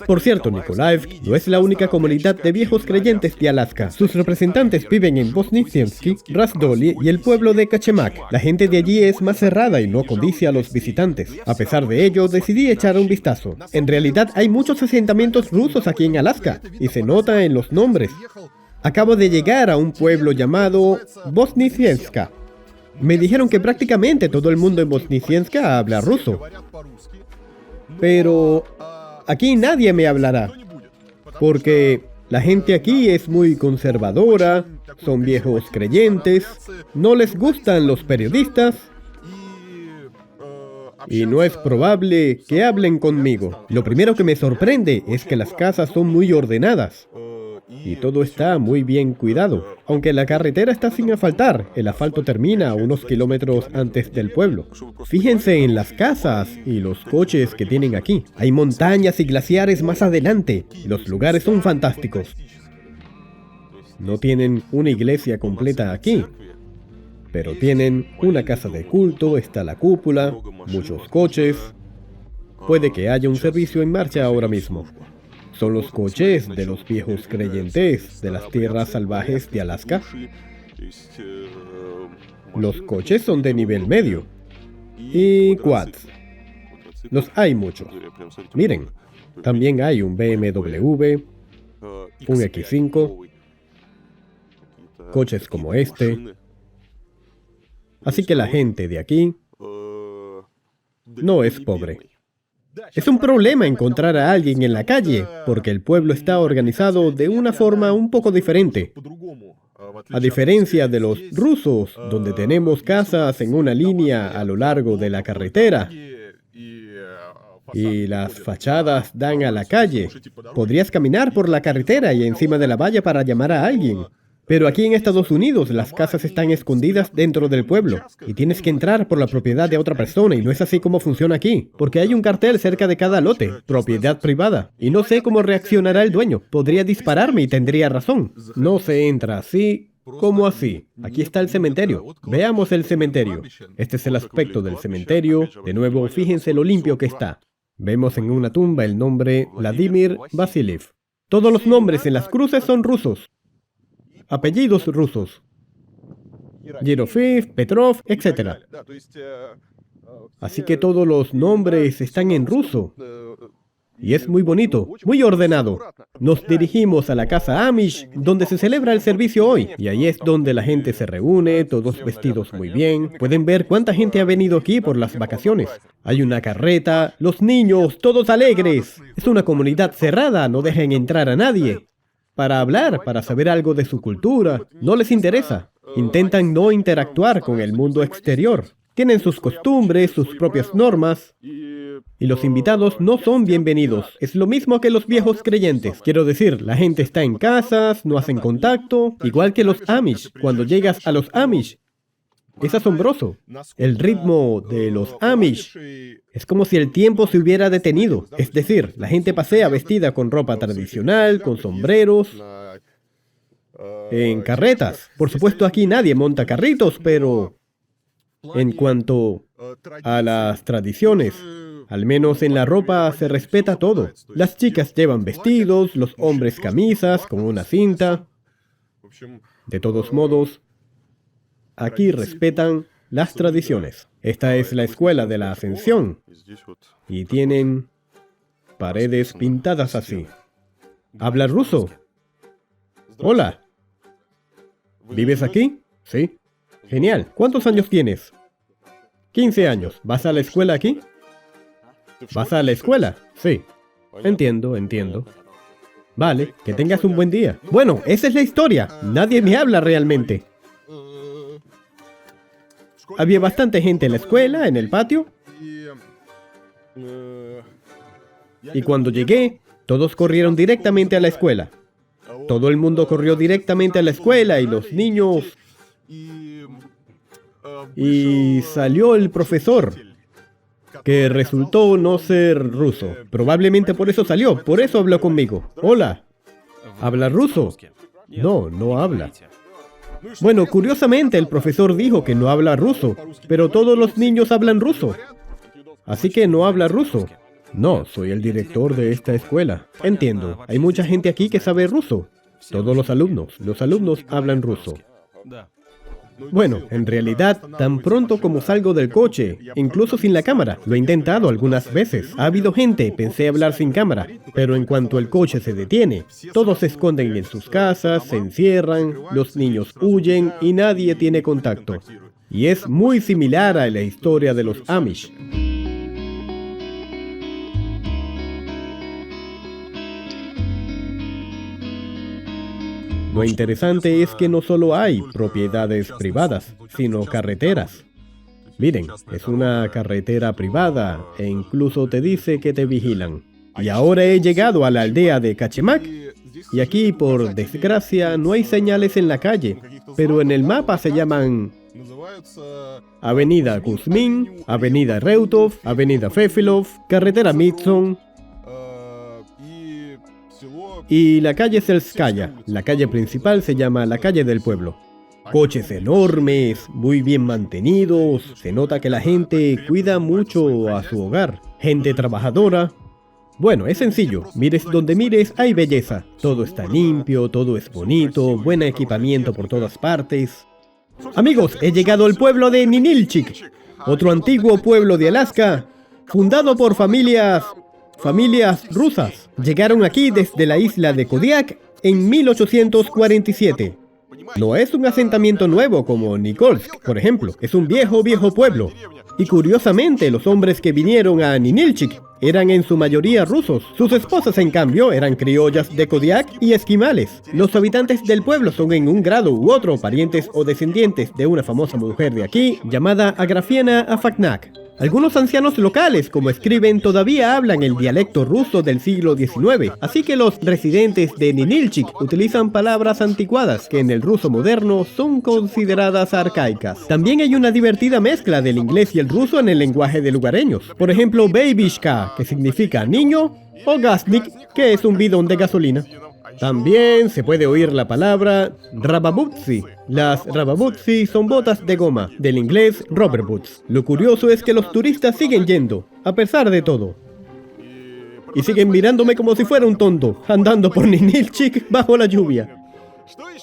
Por cierto, Nikolaev no es la única comunidad de viejos creyentes de Alaska. Sus representantes viven en Voznesensk, Razdolye y el pueblo de Kachemak. La gente de allí es más cerrada y no codicia a los visitantes. A pesar de ello, decidí echar un vistazo. En realidad hay muchos asentamientos rusos aquí en Alaska, y se nota en los nombres. Acabo de llegar a un pueblo llamado Voznesensk. Me dijeron que prácticamente todo el mundo en Voznesensk habla ruso. Pero aquí nadie me hablará, porque la gente aquí es muy conservadora, son viejos creyentes, no les gustan los periodistas, y no es probable que hablen conmigo. Lo primero que me sorprende es que las casas son muy ordenadas, y todo está muy bien cuidado. Aunque la carretera está sin asfaltar, el asfalto termina a unos kilómetros antes del pueblo. Fíjense en las casas y los coches que tienen aquí. Hay montañas y glaciares más adelante. Los lugares son fantásticos. No tienen una iglesia completa aquí, pero tienen una casa de culto, está la cúpula, muchos coches. Puede que haya un servicio en marcha ahora mismo. Son los coches de los viejos creyentes de las tierras salvajes de Alaska. Los coches son de nivel medio. Y quads. Los hay muchos. Miren, también hay un BMW, un X5, coches como este. Así que la gente de aquí no es pobre. Es un problema encontrar a alguien en la calle, porque el pueblo está organizado de una forma un poco diferente. A diferencia de los rusos, donde tenemos casas en una línea a lo largo de la carretera, y las fachadas dan a la calle. Podrías caminar por la carretera y encima de la valla para llamar a alguien. Pero aquí en Estados Unidos las casas están escondidas dentro del pueblo y tienes que entrar por la propiedad de otra persona, y no es así como funciona aquí, porque hay un cartel cerca de cada lote, propiedad privada, y no sé cómo reaccionará el dueño. Podría dispararme y tendría razón. No se entra así como así. Aquí está el cementerio. Veamos el cementerio. Este es el aspecto del cementerio. De nuevo, fíjense lo limpio que está. Vemos en una tumba el nombre Vladimir Vasiliev. Todos los nombres en las cruces son rusos. Apellidos rusos. Yerofeev, Petrov, etc. Así que todos los nombres están en ruso. Y es muy bonito, muy ordenado. Nos dirigimos a la casa Amish, donde se celebra el servicio hoy. Y ahí es donde la gente se reúne, todos vestidos muy bien. Pueden ver cuánta gente ha venido aquí por las vacaciones. Hay una carreta, los niños, todos alegres. Es una comunidad cerrada, no dejan entrar a nadie. Para hablar, para saber algo de su cultura, no les interesa. Intentan no interactuar con el mundo exterior. Tienen sus costumbres, sus propias normas. Y los invitados no son bienvenidos. Es lo mismo que los viejos creyentes. Quiero decir, la gente está en casas, no hacen contacto. Igual que los Amish. Cuando llegas a los Amish, es asombroso. El ritmo de los Amish es como si el tiempo se hubiera detenido. Es decir, la gente pasea vestida con ropa tradicional, con sombreros, en carretas. Por supuesto, aquí nadie monta carritos, pero en cuanto a las tradiciones, al menos en la ropa se respeta todo. Las chicas llevan vestidos, los hombres camisas con una cinta. De todos modos, aquí respetan las tradiciones. Esta es la escuela de la Ascensión y tienen paredes pintadas así. ¿Habla ruso? Hola. ¿Vives aquí? Sí. Genial. ¿Cuántos años tienes? 15 años. ¿Vas a la escuela aquí? ¿Vas a la escuela? Sí. Entiendo. Vale, que tengas un buen día. Bueno, esa es la historia. Nadie me habla realmente. Había bastante gente en la escuela, en el patio. Y cuando llegué, todos corrieron directamente a la escuela. Todo el mundo corrió directamente a la escuela y los niños... Y salió el profesor, que resultó no ser ruso. Probablemente por eso salió, por eso habló conmigo. Hola. ¿Habla ruso? No, no habla. Bueno, curiosamente el profesor dijo que no habla ruso, pero todos los niños hablan ruso. Así que no habla ruso. No, soy el director de esta escuela. Entiendo, hay mucha gente aquí que sabe ruso. Todos los alumnos hablan ruso. Bueno, en realidad, tan pronto como salgo del coche, incluso sin la cámara, lo he intentado algunas veces. Ha habido gente, pensé hablar sin cámara, pero en cuanto el coche se detiene, todos se esconden en sus casas, se encierran, los niños huyen y nadie tiene contacto. Y es muy similar a la historia de los Amish. Lo interesante es que no solo hay propiedades privadas, sino carreteras. Miren, es una carretera privada e incluso te dice que te vigilan. Y ahora he llegado a la aldea de Cachemak y aquí, por desgracia, no hay señales en la calle, pero en el mapa se llaman Avenida Kuzmin, Avenida Reutov, Avenida Fefilov, Carretera Midson. Y la calle Selskaya, la calle principal, se llama la calle del pueblo. Coches enormes, muy bien mantenidos, se nota que la gente cuida mucho a su hogar. Gente trabajadora. Bueno, es sencillo, mires donde mires, hay belleza. Todo está limpio, todo es bonito, buen equipamiento por todas partes. Amigos, he llegado al pueblo de Ninilchik, otro antiguo pueblo de Alaska, fundado por familias rusas. Llegaron aquí desde la isla de Kodiak en 1847. No es un asentamiento nuevo como Nikolsk, por ejemplo. Es un viejo pueblo. Y curiosamente, los hombres que vinieron a Ninilchik eran en su mayoría rusos. Sus esposas, en cambio, eran criollas de Kodiak y esquimales. Los habitantes del pueblo son en un grado u otro parientes o descendientes de una famosa mujer de aquí llamada Agrafiena Afaknak. Algunos ancianos locales, como escriben, todavía hablan el dialecto ruso del siglo XIX, así que los residentes de Ninilchik utilizan palabras anticuadas que en el ruso moderno son consideradas arcaicas. También hay una divertida mezcla del inglés y el ruso en el lenguaje de lugareños. Por ejemplo, babyshka, que significa niño, o gasnik, que es un bidón de gasolina. También se puede oír la palabra rababutsi. Las rababutsi son botas de goma, del inglés rubber boots. Lo curioso es que los turistas siguen yendo, a pesar de todo. Y siguen mirándome como si fuera un tonto, andando por Ninilchik bajo la lluvia.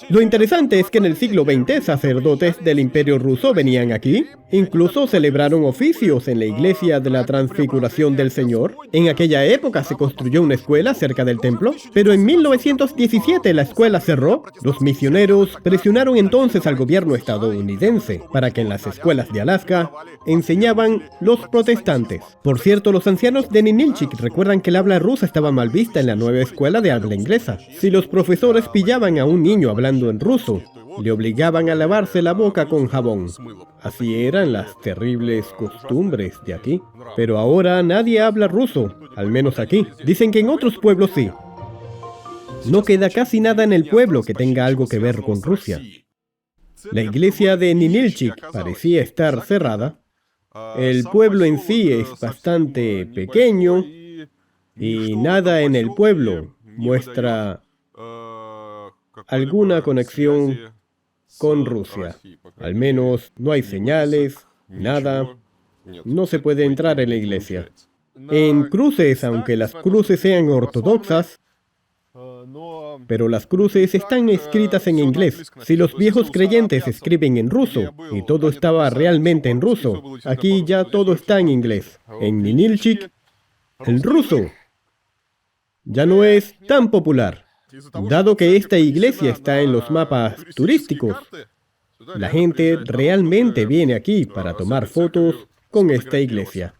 Lo interesante es que en el siglo XX sacerdotes del Imperio Ruso venían aquí, incluso celebraron oficios en la iglesia de la Transfiguración del Señor. En aquella época se construyó una escuela cerca del templo, pero en 1917 la escuela cerró. Los misioneros presionaron entonces al gobierno estadounidense para que en las escuelas de Alaska enseñaban los protestantes. Por cierto, los ancianos de Ninilchik recuerdan que el habla rusa estaba mal vista en la nueva escuela de habla inglesa. Si los profesores pillaban a un niño hablando en ruso, le obligaban a lavarse la boca con jabón. Así eran las terribles costumbres de aquí. Pero ahora nadie habla ruso, al menos aquí. Dicen que en otros pueblos sí. No queda casi nada en el pueblo que tenga algo que ver con Rusia. La iglesia de Ninilchik parecía estar cerrada. El pueblo en sí es bastante pequeño y nada en el pueblo muestra alguna conexión con Rusia. Al menos no hay señales, nada. No se puede entrar en la iglesia. En cruces, aunque las cruces sean ortodoxas, Pero las cruces están escritas en inglés. Si los viejos creyentes escriben en ruso, y todo estaba realmente en ruso, aquí ya todo está en inglés. En Ninilchik, el ruso ya no es tan popular. Dado que esta iglesia está en los mapas turísticos, la gente realmente viene aquí para tomar fotos con esta iglesia.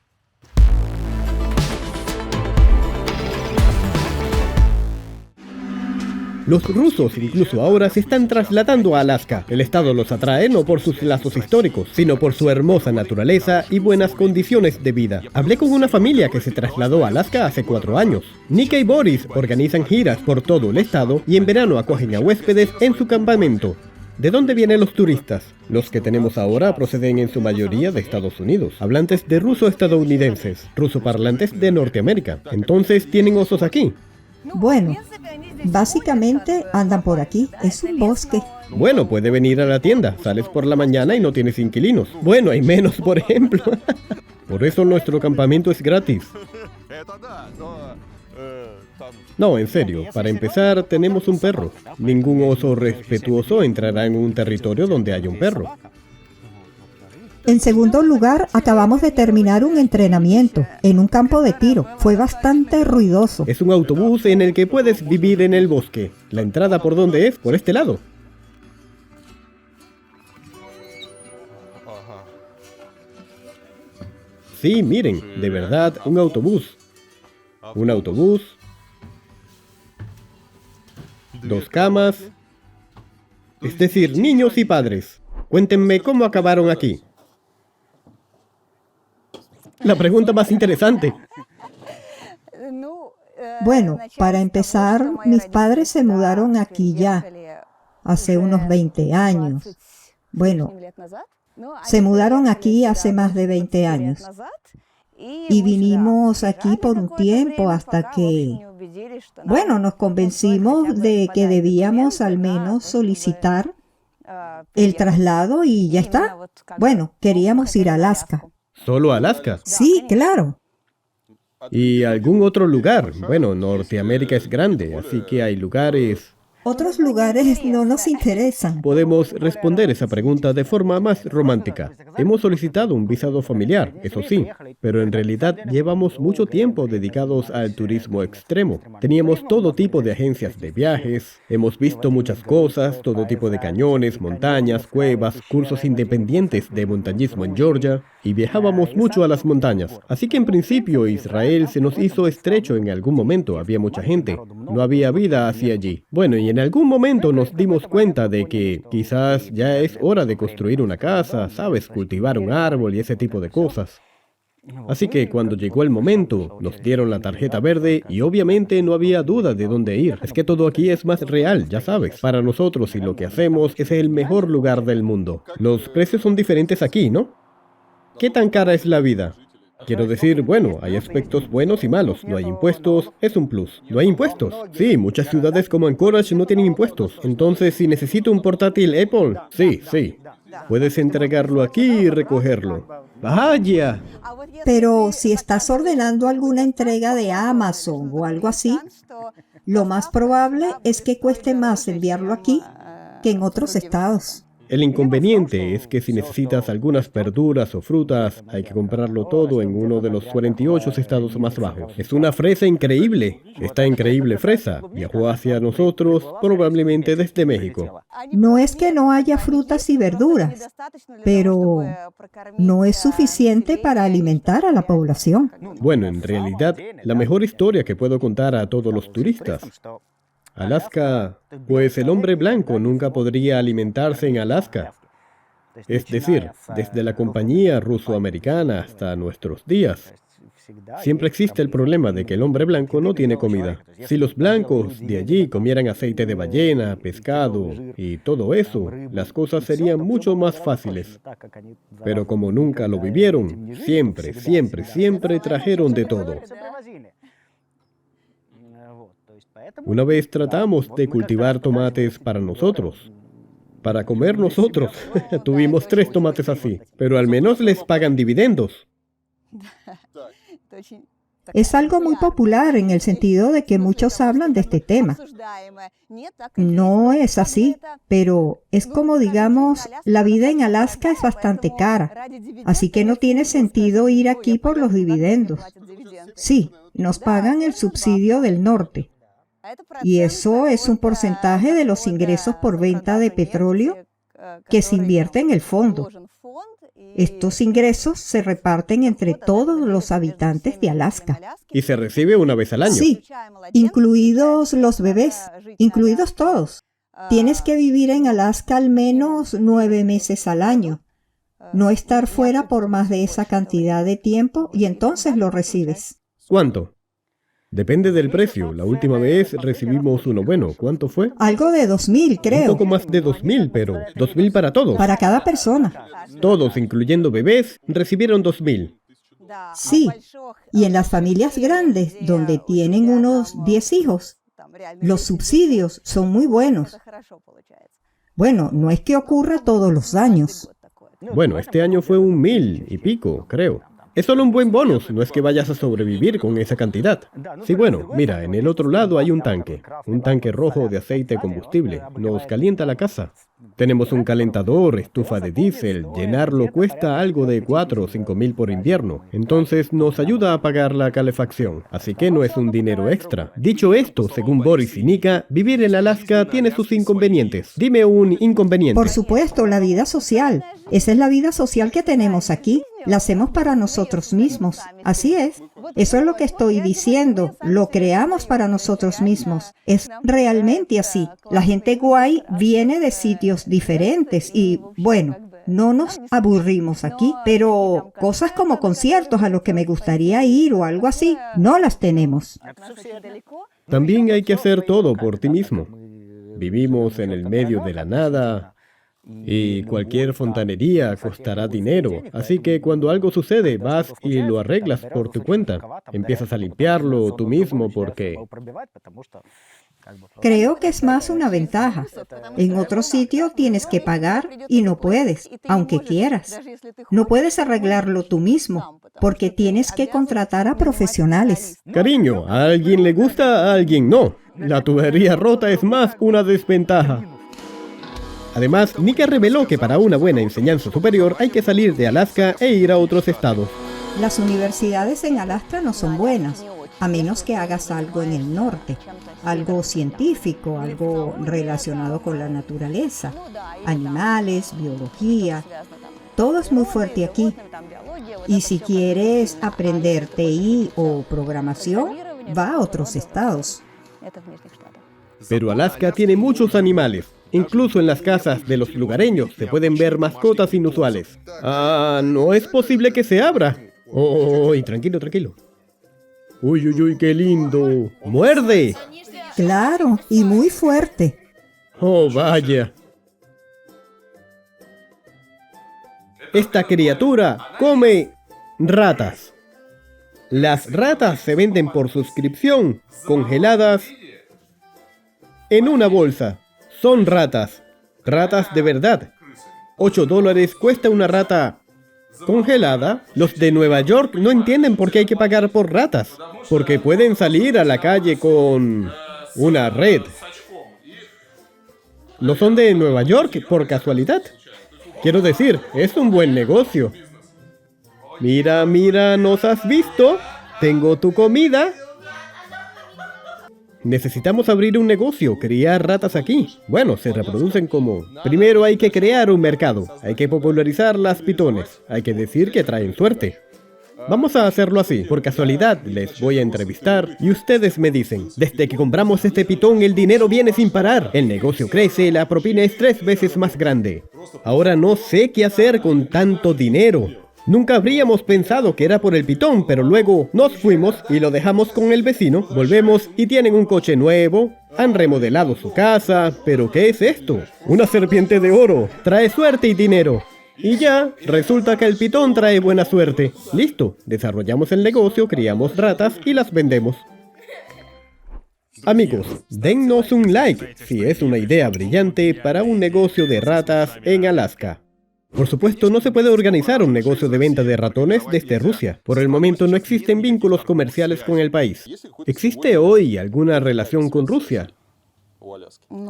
Los rusos incluso ahora se están trasladando a Alaska. El estado los atrae no por sus lazos históricos, sino por su hermosa naturaleza y buenas condiciones de vida. Hablé con una familia que se trasladó a Alaska hace 4 años. Nika y Boris organizan giras por todo el estado y en verano acogen a huéspedes en su campamento. ¿De dónde vienen los turistas? Los que tenemos ahora proceden en su mayoría de Estados Unidos, hablantes de ruso estadounidenses, rusoparlantes de Norteamérica. Entonces, ¿tienen osos aquí? Bueno, básicamente andan por aquí. Es un bosque. Bueno, puede venir a la tienda. Sales por la mañana y no tienes inquilinos. Bueno, hay menos, por ejemplo. Por eso nuestro campamento es gratis. No, en serio, para empezar, tenemos un perro. Ningún oso respetuoso entrará en un territorio donde haya un perro. En segundo lugar, acabamos de terminar un entrenamiento en un campo de tiro. Fue bastante ruidoso. Es un autobús en el que puedes vivir en el bosque. ¿La entrada por dónde es? Por este lado. Sí, miren, de verdad, un autobús. Un autobús. 2 camas. Es decir, niños y padres. Cuéntenme cómo acabaron aquí. La pregunta más interesante. Bueno, para empezar, mis padres se mudaron aquí ya, hace unos 20 años. Bueno, se mudaron aquí hace más de 20 años. Y vinimos aquí por un tiempo hasta que, bueno, nos convencimos de que debíamos al menos solicitar el traslado y ya está. Bueno, queríamos ir a Alaska. ¿Solo Alaska? Sí, claro. ¿Y algún otro lugar? Bueno, Norteamérica es grande, así que hay lugares... Otros lugares no nos interesan. Podemos responder esa pregunta de forma más romántica. Hemos solicitado un visado familiar, eso sí, pero en realidad llevamos mucho tiempo dedicados al turismo extremo. Teníamos todo tipo de agencias de viajes, hemos visto muchas cosas, todo tipo de cañones, montañas, cuevas, cursos independientes de montañismo en Georgia, y viajábamos mucho a las montañas. Así que en principio Israel se nos hizo estrecho en algún momento, había mucha gente, no había vida hacia allí. Bueno, y en algún momento nos dimos cuenta de que quizás ya es hora de construir una casa, ¿sabes? Cultivar un árbol y ese tipo de cosas. Así que cuando llegó el momento, nos dieron la tarjeta verde y obviamente no había duda de dónde ir. Es que todo aquí es más real, ya sabes. Para nosotros y lo que hacemos es el mejor lugar del mundo. Los precios son diferentes aquí, ¿no? ¿Qué tan cara es la vida? Quiero decir, bueno, hay aspectos buenos y malos. No hay impuestos, es un plus. ¿No hay impuestos? Sí, muchas ciudades como Anchorage no tienen impuestos. Entonces, si necesito un portátil Apple, sí. Puedes entregarlo aquí y recogerlo. ¡Vaya! Pero si estás ordenando alguna entrega de Amazon o algo así, lo más probable es que cueste más enviarlo aquí que en otros estados. El inconveniente es que si necesitas algunas verduras o frutas, hay que comprarlo todo en uno de los 48 estados más bajos. Es una fresa increíble. Esta increíble fresa viajó hacia nosotros probablemente desde México. No es que no haya frutas y verduras, pero no es suficiente para alimentar a la población. Bueno, en realidad, la mejor historia que puedo contar a todos los turistas. Alaska, pues el hombre blanco nunca podría alimentarse en Alaska. Es decir, desde la compañía ruso-americana hasta nuestros días. Siempre existe el problema de que el hombre blanco no tiene comida. Si los blancos de allí comieran aceite de ballena, pescado y todo eso, las cosas serían mucho más fáciles. Pero como nunca lo vivieron, siempre trajeron de todo. Una vez tratamos de cultivar tomates para nosotros, para comer nosotros. Tuvimos 3 tomates así, pero al menos les pagan dividendos. Es algo muy popular en el sentido de que muchos hablan de este tema. No es así, pero es como digamos, la vida en Alaska es bastante cara, así que no tiene sentido ir aquí por los dividendos. Sí, nos pagan el subsidio del norte, y eso es un porcentaje de los ingresos por venta de petróleo que se invierte en el fondo. Estos ingresos se reparten entre todos los habitantes de Alaska. Y se recibe una vez al año. Sí, incluidos los bebés, incluidos todos. Tienes que vivir en Alaska al menos 9 meses al año. No estar fuera por más de esa cantidad de tiempo y entonces lo recibes. ¿Cuánto? Depende del precio. La última vez recibimos uno bueno. ¿Cuánto fue? Algo de 2,000, Un creo. poco más de 2.000, pero 2.000 para todos. Para cada persona. Todos, incluyendo bebés, recibieron 2.000. Sí, y en las familias grandes, donde tienen unos 10 hijos, los subsidios son muy buenos. Bueno, no es que ocurra todos los años. Bueno, este año fue 1.000 y pico, creo. Es solo un buen bonus, no es que vayas a sobrevivir con esa cantidad. Sí, bueno, mira, en el otro lado hay un tanque rojo de aceite combustible, nos calienta la casa. Tenemos un calentador, estufa de diésel, llenarlo cuesta algo de 4 o 5 mil por invierno, entonces nos ayuda a pagar la calefacción, así que no es un dinero extra. Dicho esto, según Boris y Nika, vivir en Alaska tiene sus inconvenientes. Dime un inconveniente. Por supuesto, la vida social. Esa es la vida social que tenemos aquí. La hacemos para nosotros mismos. Así es. Eso es lo que estoy diciendo. Lo creamos para nosotros mismos. Es realmente así. La gente guay viene de sitios diferentes y, bueno, no nos aburrimos aquí, pero cosas como conciertos a los que me gustaría ir o algo así, no las tenemos. También hay que hacer todo por ti mismo. Vivimos en el medio de la nada y cualquier fontanería costará dinero. Así que cuando algo sucede, vas y lo arreglas por tu cuenta. Empiezas a limpiarlo tú mismo porque... Creo que es más una ventaja. En otro sitio tienes que pagar y no puedes, aunque quieras. No puedes arreglarlo tú mismo, porque tienes que contratar a profesionales. Cariño, a alguien le gusta, a alguien no. La tubería rota es más una desventaja. Además, Nika reveló que para una buena enseñanza superior hay que salir de Alaska e ir a otros estados. Las universidades en Alaska no son buenas, a menos que hagas algo en el norte, algo científico, algo relacionado con la naturaleza, animales, biología. Todo es muy fuerte aquí. Y si quieres aprender TI o programación, va a otros estados. Pero Alaska tiene muchos animales. Incluso en las casas de los lugareños se pueden ver mascotas inusuales. Ah, no es posible que se abra. Uy, tranquilo, tranquilo. Uy, uy, uy, qué lindo. ¡Muerde! Claro, y muy fuerte. Oh, vaya. Esta criatura come ratas. Las ratas se venden por suscripción, congeladas en una bolsa. Son ratas. Ratas de verdad. $8 cuesta una rata congelada. Los de Nueva York no entienden por qué hay que pagar por ratas. Porque pueden salir a la calle con una red. ¿No son de Nueva York por casualidad? Quiero decir, es un buen negocio. Mira, mira, ¿nos has visto? Tengo tu comida. Necesitamos abrir un negocio, criar ratas aquí. Bueno, se reproducen como... Primero hay que crear un mercado. Hay que popularizar las pitones. Hay que decir que traen suerte. Vamos a hacerlo así. Por casualidad, les voy a entrevistar y ustedes me dicen: desde que compramos este pitón, el dinero viene sin parar. El negocio crece, la propina es 3 veces más grande. Ahora no sé qué hacer con tanto dinero. Nunca habríamos pensado que era por el pitón, pero luego nos fuimos y lo dejamos con el vecino. Volvemos y tienen un coche nuevo, han remodelado su casa. ¿Pero qué es esto? Una serpiente de oro. Trae suerte y dinero. Y ya, resulta que el pitón trae buena suerte. Listo, desarrollamos el negocio, criamos ratas y las vendemos. Amigos, dennos un like si es una idea brillante para un negocio de ratas en Alaska. Por supuesto, no se puede organizar un negocio de venta de ratones desde Rusia. Por el momento no existen vínculos comerciales con el país. ¿Existe hoy alguna relación con Rusia?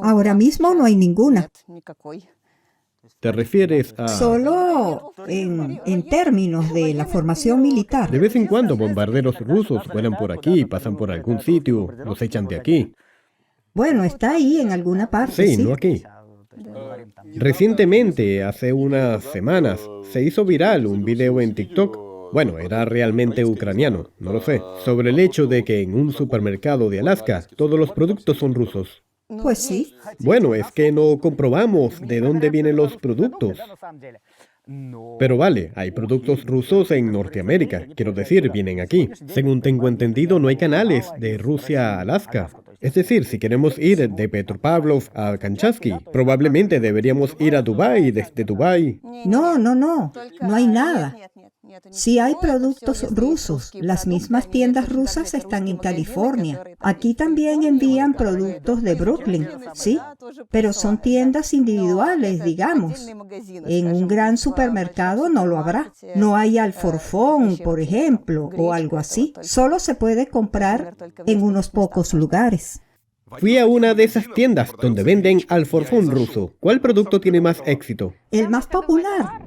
Ahora mismo no hay ninguna. ¿Te refieres a...? Solo en términos de la formación militar. De vez en cuando bombarderos rusos vuelan por aquí, pasan por algún sitio, los echan de aquí. Bueno, está ahí en alguna parte, Sí, sí. no aquí. Recientemente, hace unas semanas, se hizo viral un video en TikTok. Bueno, era realmente ucraniano, no lo sé. Sobre el hecho de que en un supermercado de Alaska todos los productos son rusos. Pues sí. Bueno, es que no comprobamos de dónde vienen los productos. Pero vale, hay productos rusos en Norteamérica, quiero decir, vienen aquí. Según tengo entendido, no hay canales de Rusia a Alaska. Es decir, si queremos ir de Petropavlov a Kamchatsky, probablemente deberíamos ir a Dubái y desde Dubái. No, no hay nada. Sí hay productos rusos. Las mismas tiendas rusas están en California. Aquí también envían productos de Brooklyn, sí, pero son tiendas individuales, digamos. En un gran supermercado no lo habrá. No hay alforfón, por ejemplo, o algo así. Solo se puede comprar en unos pocos lugares. Fui a una de esas tiendas donde venden alforfón ruso. ¿Cuál producto tiene más éxito? El más popular.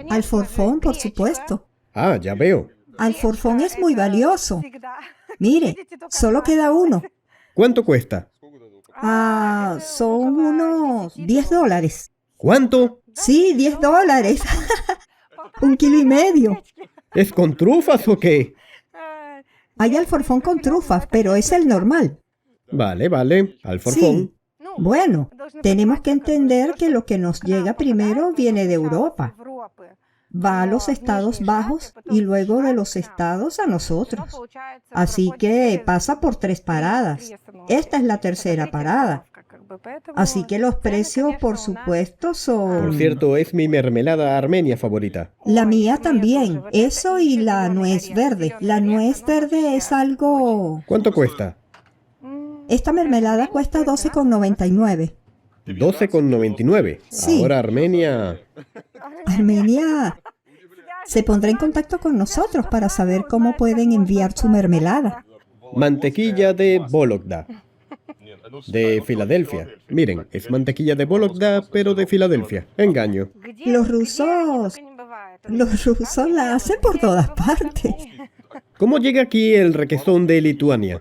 Alforfón, por supuesto. Ah, ya veo. Alforfón es muy valioso. Mire, solo queda uno. ¿Cuánto cuesta? Son unos $10. ¿Cuánto? Sí, $10. 1,5 kilos. ¿Es con trufas o qué? Hay alforfón con trufas, pero es el normal. Vale, vale. Alforfón. Sí. Bueno, tenemos que entender que lo que nos llega primero viene de Europa. Va a los Estados Bajos y luego de los estados a nosotros. Así que pasa por 3 paradas. Esta es la tercera parada. Así que los precios, por supuesto, son... Por cierto, es mi mermelada armenia favorita. La mía también. Eso y la nuez verde. La nuez verde es algo... ¿Cuánto cuesta? Esta mermelada cuesta $12,99. 12,99. Sí. Ahora Armenia... Armenia se pondrá en contacto con nosotros para saber cómo pueden enviar su mermelada. Mantequilla de Vologda. De Filadelfia. Miren, es mantequilla de Vologda, pero de Filadelfia. Engaño. Los rusos la hacen por todas partes. ¿Cómo llega aquí el requesón de Lituania?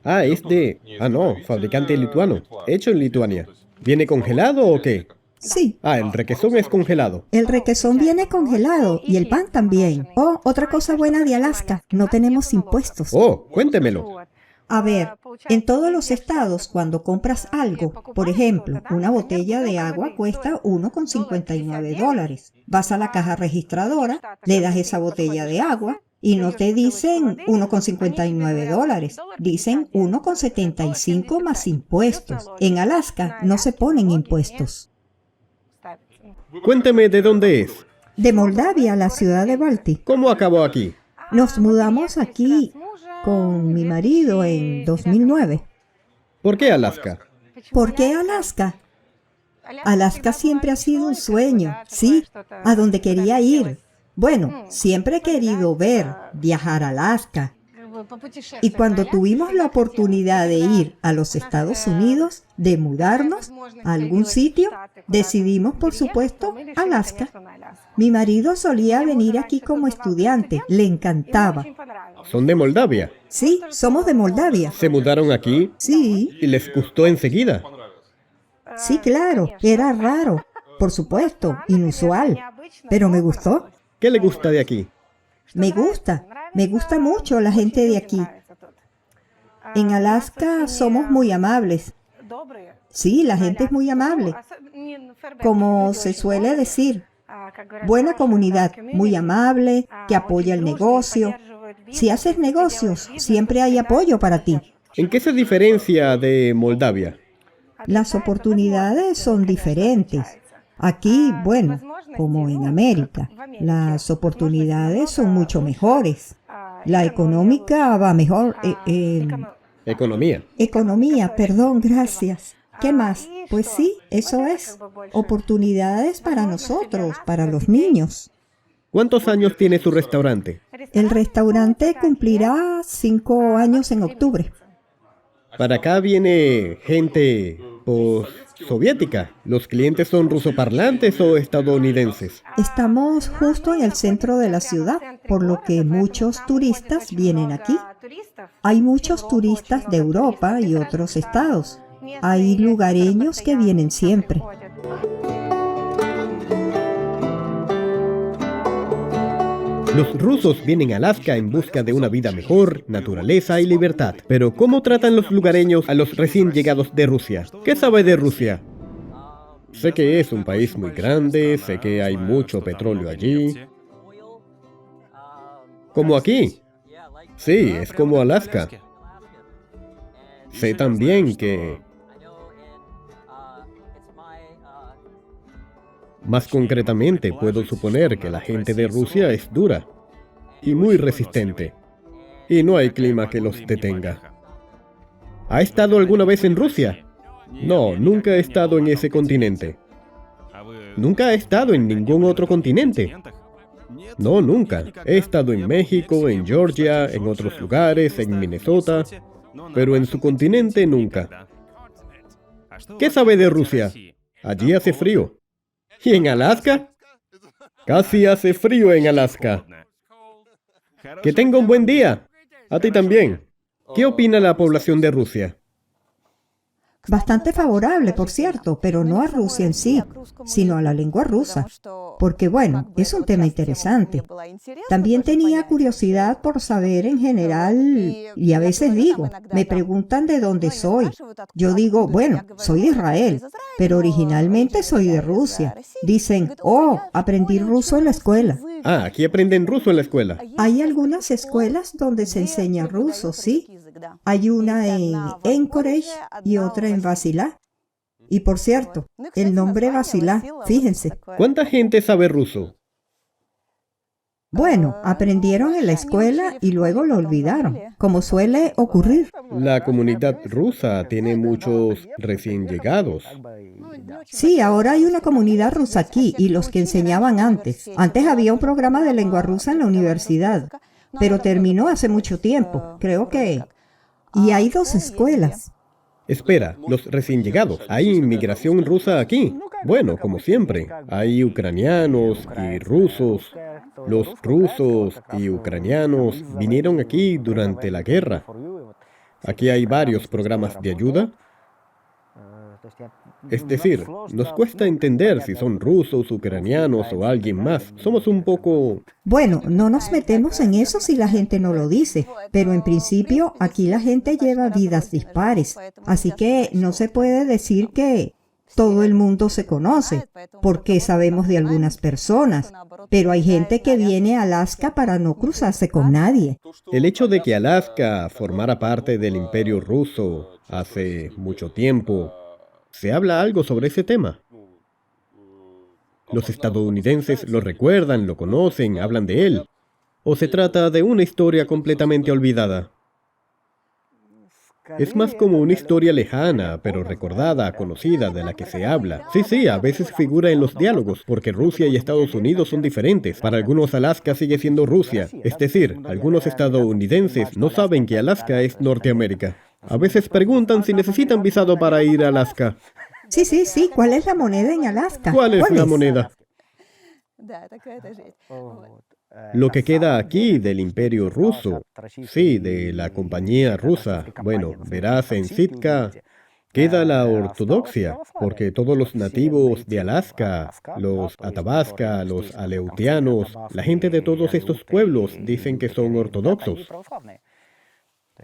Ah, es de... Ah, no, fabricante lituano. Hecho en Lituania. ¿Viene congelado o qué? Sí, Ah, el requesón es congelado. el requesón viene congelado y el pan también. Oh, otra cosa buena de Alaska, no tenemos impuestos. Oh, cuéntemelo. A ver, en todos los estados, cuando compras algo, por ejemplo, una botella de agua cuesta $1,59. Vas a la caja registradora, le das esa botella de agua y no te dicen $1,59, dicen $1,75 más impuestos. En Alaska no se ponen impuestos. Cuénteme de dónde es. De Moldavia, la ciudad de Balti. ¿Cómo acabó aquí? Nos mudamos aquí con mi marido en 2009. ¿Por qué Alaska? ¿Por qué Alaska? Alaska siempre ha sido un sueño, sí, a donde quería ir. Bueno, siempre he querido viajar a Alaska. Y cuando tuvimos la oportunidad de ir a los Estados Unidos, de mudarnos a algún sitio, decidimos, por supuesto, Alaska. Mi marido solía venir aquí como estudiante, le encantaba. ¿Son de Moldavia? Sí, somos de Moldavia. ¿Se mudaron aquí Sí, y les gustó enseguida? sí, claro, era raro, por supuesto, inusual, pero me gustó. ¿Qué le gusta de aquí? Me gusta mucho la gente de aquí. En Alaska somos muy amables. Sí, la gente es muy amable. Como se suele decir, buena comunidad, muy amable, que apoya el negocio. Si haces negocios, siempre hay apoyo para ti. ¿En qué se diferencia de Moldavia? Las oportunidades son diferentes. Aquí, bueno, como en América, las oportunidades son mucho mejores. La económica va mejor. Economía. Economía, perdón, gracias. ¿Qué más? Pues sí, eso es. Oportunidades para nosotros, para los niños. ¿Cuántos años tiene su restaurante? El restaurante cumplirá 5 años en octubre. Para acá viene gente soviética. ¿Los clientes son rusoparlantes o estadounidenses? Estamos justo en el centro de la ciudad, por lo que muchos turistas vienen aquí. Hay muchos turistas de Europa y otros estados. Hay lugareños que vienen siempre. Los rusos vienen a Alaska en busca de una vida mejor, naturaleza y libertad. Pero ¿cómo tratan los lugareños a los recién llegados de Rusia? ¿Qué sabe de Rusia? Sé que es un país muy grande, sé que hay mucho petróleo allí. ¿Como aquí? Sí, es como Alaska. Sé también que... Más concretamente, puedo suponer que la gente de Rusia es dura y muy resistente, y no hay clima que los detenga. ¿Ha estado alguna vez en Rusia? No, nunca he estado en ese continente. ¿Nunca he estado en ningún otro continente? No, nunca. He estado en México, en Georgia, en otros lugares, en Minnesota, pero en su continente nunca. ¿Qué sabe de Rusia? Allí hace frío. ¿Y en Alaska? Casi hace frío en Alaska. Que tenga un buen día. A ti también. ¿Qué opina la población de Rusia? Bastante favorable, por cierto, pero no a Rusia en sí, sino a la lengua rusa. Porque, bueno, es un tema interesante. También tenía curiosidad por saber en general, y a veces digo, me preguntan de dónde soy. Yo digo, bueno, soy de Israel, pero originalmente soy de Rusia. Dicen, oh, aprendí ruso en la escuela. Ah, aquí aprenden ruso en la escuela. Hay algunas escuelas donde se enseña ruso, sí. Hay una en Anchorage y otra en Vasilá. Y por cierto, el nombre Vasilá, fíjense. ¿Cuánta gente sabe ruso? Bueno, aprendieron en la escuela y luego lo olvidaron, como suele ocurrir. La comunidad rusa tiene muchos recién llegados. Sí, ahora hay una comunidad rusa aquí y los que enseñaban antes. Antes había un programa de lengua rusa en la universidad, pero terminó hace mucho tiempo, creo que... Y hay 2 escuelas. Espera, los recién llegados. ¿Hay inmigración rusa aquí? Bueno, como siempre. Hay ucranianos y rusos. Los rusos y ucranianos vinieron aquí durante la guerra. Aquí hay varios programas de ayuda. Es decir, nos cuesta entender si son rusos, ucranianos o alguien más. Somos un poco... Bueno, no nos metemos en eso si la gente no lo dice, pero en principio aquí la gente lleva vidas dispares, así que no se puede decir que todo el mundo se conoce, porque sabemos de algunas personas, pero hay gente que viene a Alaska para no cruzarse con nadie. El hecho de que Alaska formara parte del Imperio Ruso hace mucho tiempo, ¿se habla algo sobre ese tema? ¿Los estadounidenses lo recuerdan, lo conocen, hablan de él? ¿O se trata de una historia completamente olvidada? Es más como una historia lejana, pero recordada, conocida, de la que se habla. Sí, a veces figura en los diálogos, porque Rusia y Estados Unidos son diferentes. Para algunos Alaska sigue siendo Rusia. Es decir, algunos estadounidenses no saben que Alaska es Norteamérica. A veces preguntan si necesitan visado para ir a Alaska. Sí. ¿Cuál es la moneda en Alaska? ¿Cuál es la moneda? Lo que queda aquí del Imperio Ruso, sí, de la compañía rusa. Bueno, verás, en Sitka queda la ortodoxia, porque todos los nativos de Alaska, los Athabasca, los Aleutianos, la gente de todos estos pueblos dicen que son ortodoxos.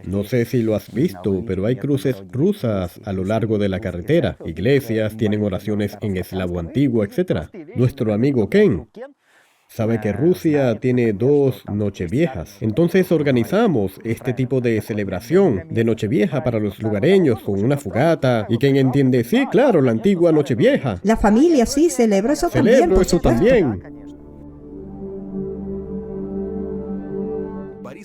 No sé si lo has visto, pero hay cruces rusas a lo largo de la carretera. Iglesias tienen oraciones en eslavo antiguo, etc. Nuestro amigo Ken sabe que Rusia tiene 2 Nocheviejas. Entonces organizamos este tipo de celebración de Nochevieja para los lugareños con una fogata. ¿Y quién entiende? Sí, claro, la antigua Nochevieja. La familia sí celebra eso también. Celebro eso también.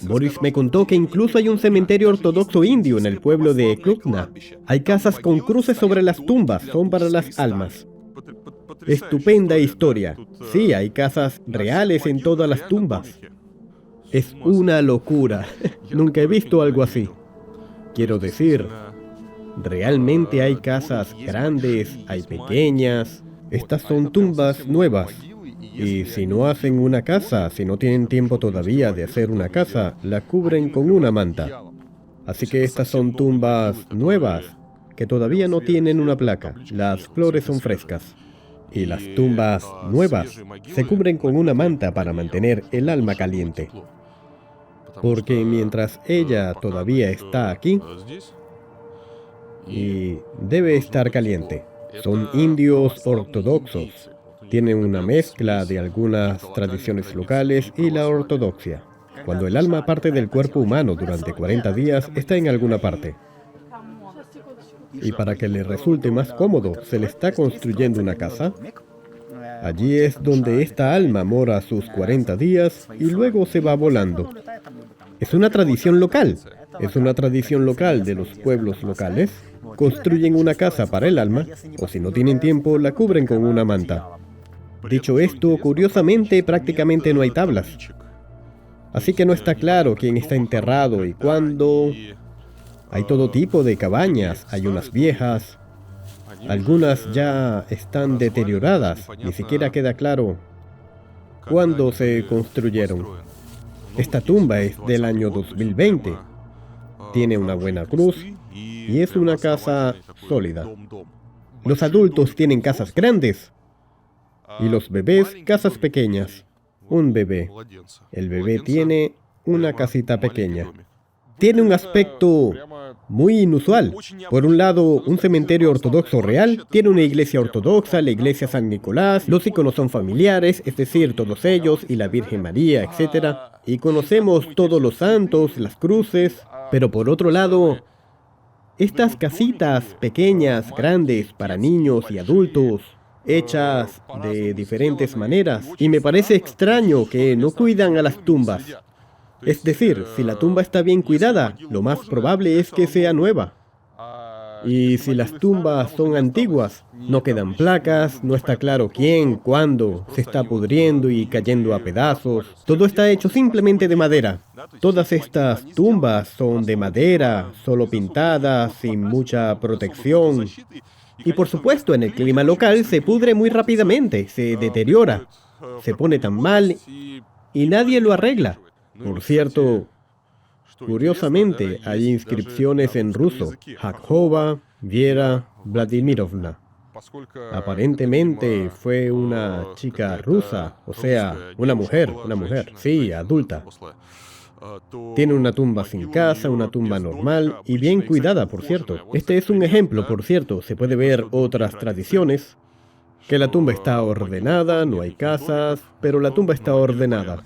Boris me contó que incluso hay un cementerio ortodoxo indio en el pueblo de Krupna. Hay casas con cruces sobre las tumbas, son para las almas. Estupenda historia. Sí, hay casas reales en todas las tumbas. Es una locura. Nunca he visto algo así. Quiero decir, realmente hay casas grandes, hay pequeñas. Estas son tumbas nuevas. Y si no hacen una casa, si no tienen tiempo todavía de hacer una casa, la cubren con una manta. Así que estas son tumbas nuevas, que todavía no tienen una placa. Las flores son frescas. Y las tumbas nuevas se cubren con una manta para mantener el alma caliente. Porque mientras ella todavía está aquí, y debe estar caliente. Son indios ortodoxos. Tienen una mezcla de algunas tradiciones locales y la ortodoxia. Cuando el alma parte del cuerpo humano durante 40 días, está en alguna parte. Y para que le resulte más cómodo, se le está construyendo una casa. Allí es donde esta alma mora sus 40 días y luego se va volando. Es una tradición local. Es una tradición local de los pueblos locales. Construyen una casa para el alma, o si no tienen tiempo, la cubren con una manta. Dicho esto, curiosamente, prácticamente no hay tablas. Así que no está claro quién está enterrado y cuándo. Hay todo tipo de cabañas, hay unas viejas. Algunas ya están deterioradas, ni siquiera queda claro cuándo se construyeron. Esta tumba es del año 2020. Tiene una buena cruz y es una casa sólida. Los adultos tienen casas grandes y los bebés casas pequeñas. Un bebé. El bebé tiene una casita pequeña. Tiene un aspecto muy inusual. Por un lado, un cementerio ortodoxo real, tiene una iglesia ortodoxa, la iglesia San Nicolás, los iconos son familiares, es decir, todos ellos, y la Virgen María, etc. Y conocemos todos los santos, las cruces, pero por otro lado, estas casitas pequeñas, grandes, para niños y adultos, hechas de diferentes maneras, y me parece extraño que no cuidan a las tumbas. Es decir, si la tumba está bien cuidada, lo más probable es que sea nueva. Y si las tumbas son antiguas, no quedan placas, no está claro quién, cuándo, se está pudriendo y cayendo a pedazos. Todo está hecho simplemente de madera. Todas estas tumbas son de madera, solo pintadas, sin mucha protección. Y por supuesto, en el clima local se pudre muy rápidamente, se deteriora, se pone tan mal y nadie lo arregla. Por cierto, curiosamente, hay inscripciones en ruso. Jakhova Viera Vladimirovna. Aparentemente fue una chica rusa, o sea, una mujer, sí, adulta. Tiene una tumba sin casa, una tumba normal y bien cuidada, por cierto. Este es un ejemplo, por cierto. Se puede ver otras tradiciones, que la tumba está ordenada, no hay casas, pero la tumba está ordenada.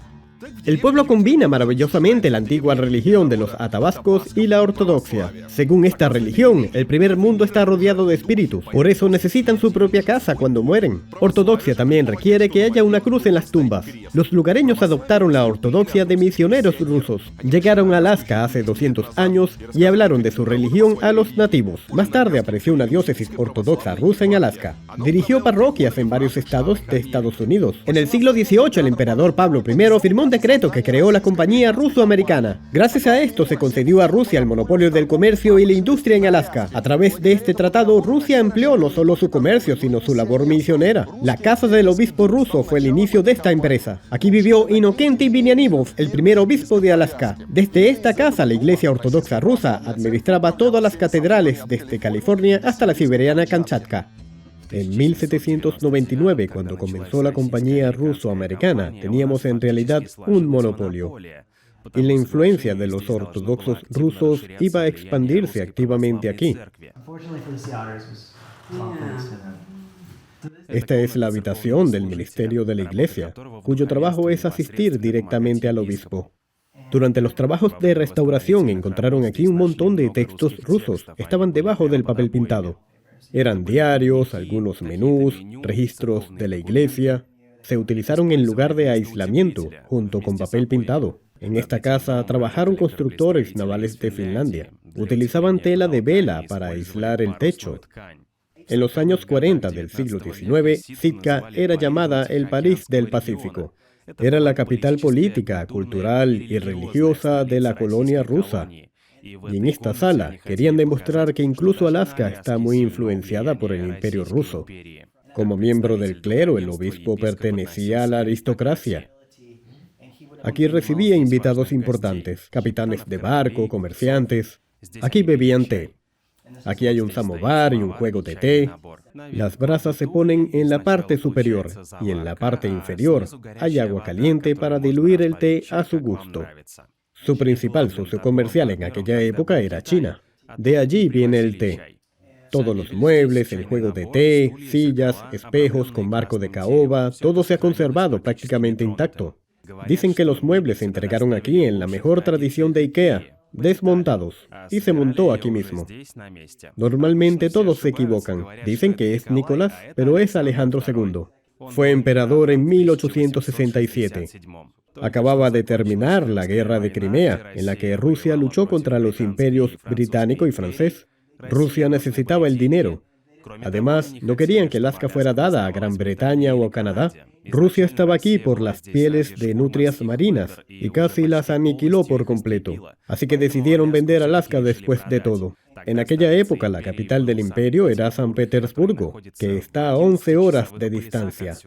El pueblo combina maravillosamente la antigua religión de los atabascos y la ortodoxia. Según esta religión, el primer mundo está rodeado de espíritus, por eso necesitan su propia casa cuando mueren. Ortodoxia también requiere que haya una cruz en las tumbas. Los lugareños adoptaron la ortodoxia de misioneros rusos. Llegaron a Alaska hace 200 años y hablaron de su religión a los nativos. Más tarde apareció una diócesis ortodoxa rusa en Alaska. Dirigió parroquias en varios estados de Estados Unidos. En el siglo XVIII, el emperador Pablo I firmó un decreto que creó la Compañía Ruso-Americana. Gracias a esto se concedió a Rusia el monopolio del comercio y la industria en Alaska. A través de este tratado, Rusia amplió no solo su comercio, sino su labor misionera. La casa del obispo ruso fue el inicio de esta empresa. Aquí vivió Inokenti Vinianivov, el primer obispo de Alaska. Desde esta casa, la Iglesia Ortodoxa rusa administraba todas las catedrales desde California hasta la siberiana Kamchatka. En 1799, cuando comenzó la Compañía Ruso-Americana, teníamos en realidad un monopolio. Y la influencia de los ortodoxos rusos iba a expandirse activamente aquí. Esta es la habitación del ministerio de la iglesia, cuyo trabajo es asistir directamente al obispo. Durante los trabajos de restauración encontraron aquí un montón de textos rusos. Estaban debajo del papel pintado. Eran diarios, algunos menús, registros de la iglesia. Se utilizaron en lugar de aislamiento, junto con papel pintado. En esta casa trabajaron constructores navales de Finlandia. Utilizaban tela de vela para aislar el techo. En los años 40 del siglo XIX, Sitka era llamada el París del Pacífico. Era la capital política, cultural y religiosa de la colonia rusa. Y en esta sala querían demostrar que incluso Alaska está muy influenciada por el Imperio ruso. Como miembro del clero, el obispo pertenecía a la aristocracia. Aquí recibía invitados importantes, capitanes de barco, comerciantes. Aquí bebían té. Aquí hay un samovar y un juego de té. Las brasas se ponen en la parte superior y en la parte inferior hay agua caliente para diluir el té a su gusto. Su principal socio comercial en aquella época era China. De allí viene el té. Todos los muebles, el juego de té, sillas, espejos con marco de caoba, todo se ha conservado prácticamente intacto. Dicen que los muebles se entregaron aquí en la mejor tradición de IKEA, desmontados, y se montó aquí mismo. Normalmente todos se equivocan. Dicen que es Nicolás, pero es Alejandro II. Fue emperador en 1867. Acababa de terminar la Guerra de Crimea, en la que Rusia luchó contra los imperios británico y francés. Rusia necesitaba el dinero. Además, no querían que Alaska fuera dada a Gran Bretaña o a Canadá. Rusia estaba aquí por las pieles de nutrias marinas y casi las aniquiló por completo. Así que decidieron vender Alaska después de todo. En aquella época, la capital del imperio era San Petersburgo, que está a 11 horas de distancia.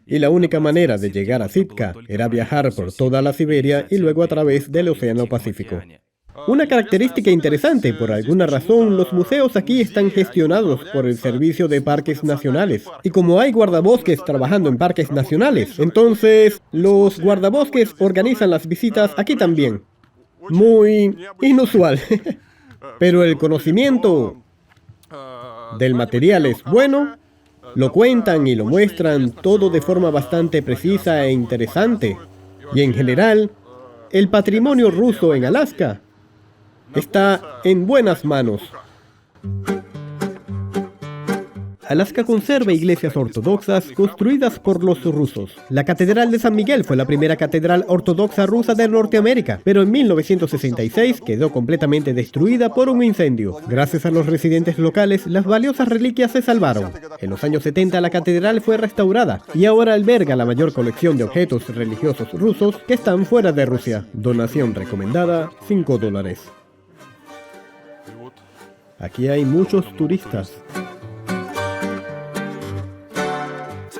Y la única manera de llegar a Sitka era viajar por toda la Siberia y luego a través del Océano Pacífico. Una característica interesante, por alguna razón, los museos aquí están gestionados por el Servicio de Parques Nacionales. Y como hay guardabosques trabajando en parques nacionales, entonces los guardabosques organizan las visitas aquí también. Muy inusual. Pero el conocimiento del material es bueno, lo cuentan y lo muestran todo de forma bastante precisa e interesante. Y en general, el patrimonio ruso en Alaska está en buenas manos. Alaska conserva iglesias ortodoxas construidas por los rusos. La Catedral de San Miguel fue la primera catedral ortodoxa rusa de Norteamérica, pero en 1966 quedó completamente destruida por un incendio. Gracias a los residentes locales, las valiosas reliquias se salvaron. En los años 70 la catedral fue restaurada y ahora alberga la mayor colección de objetos religiosos rusos que están fuera de Rusia. Donación recomendada, $5. Aquí hay muchos turistas.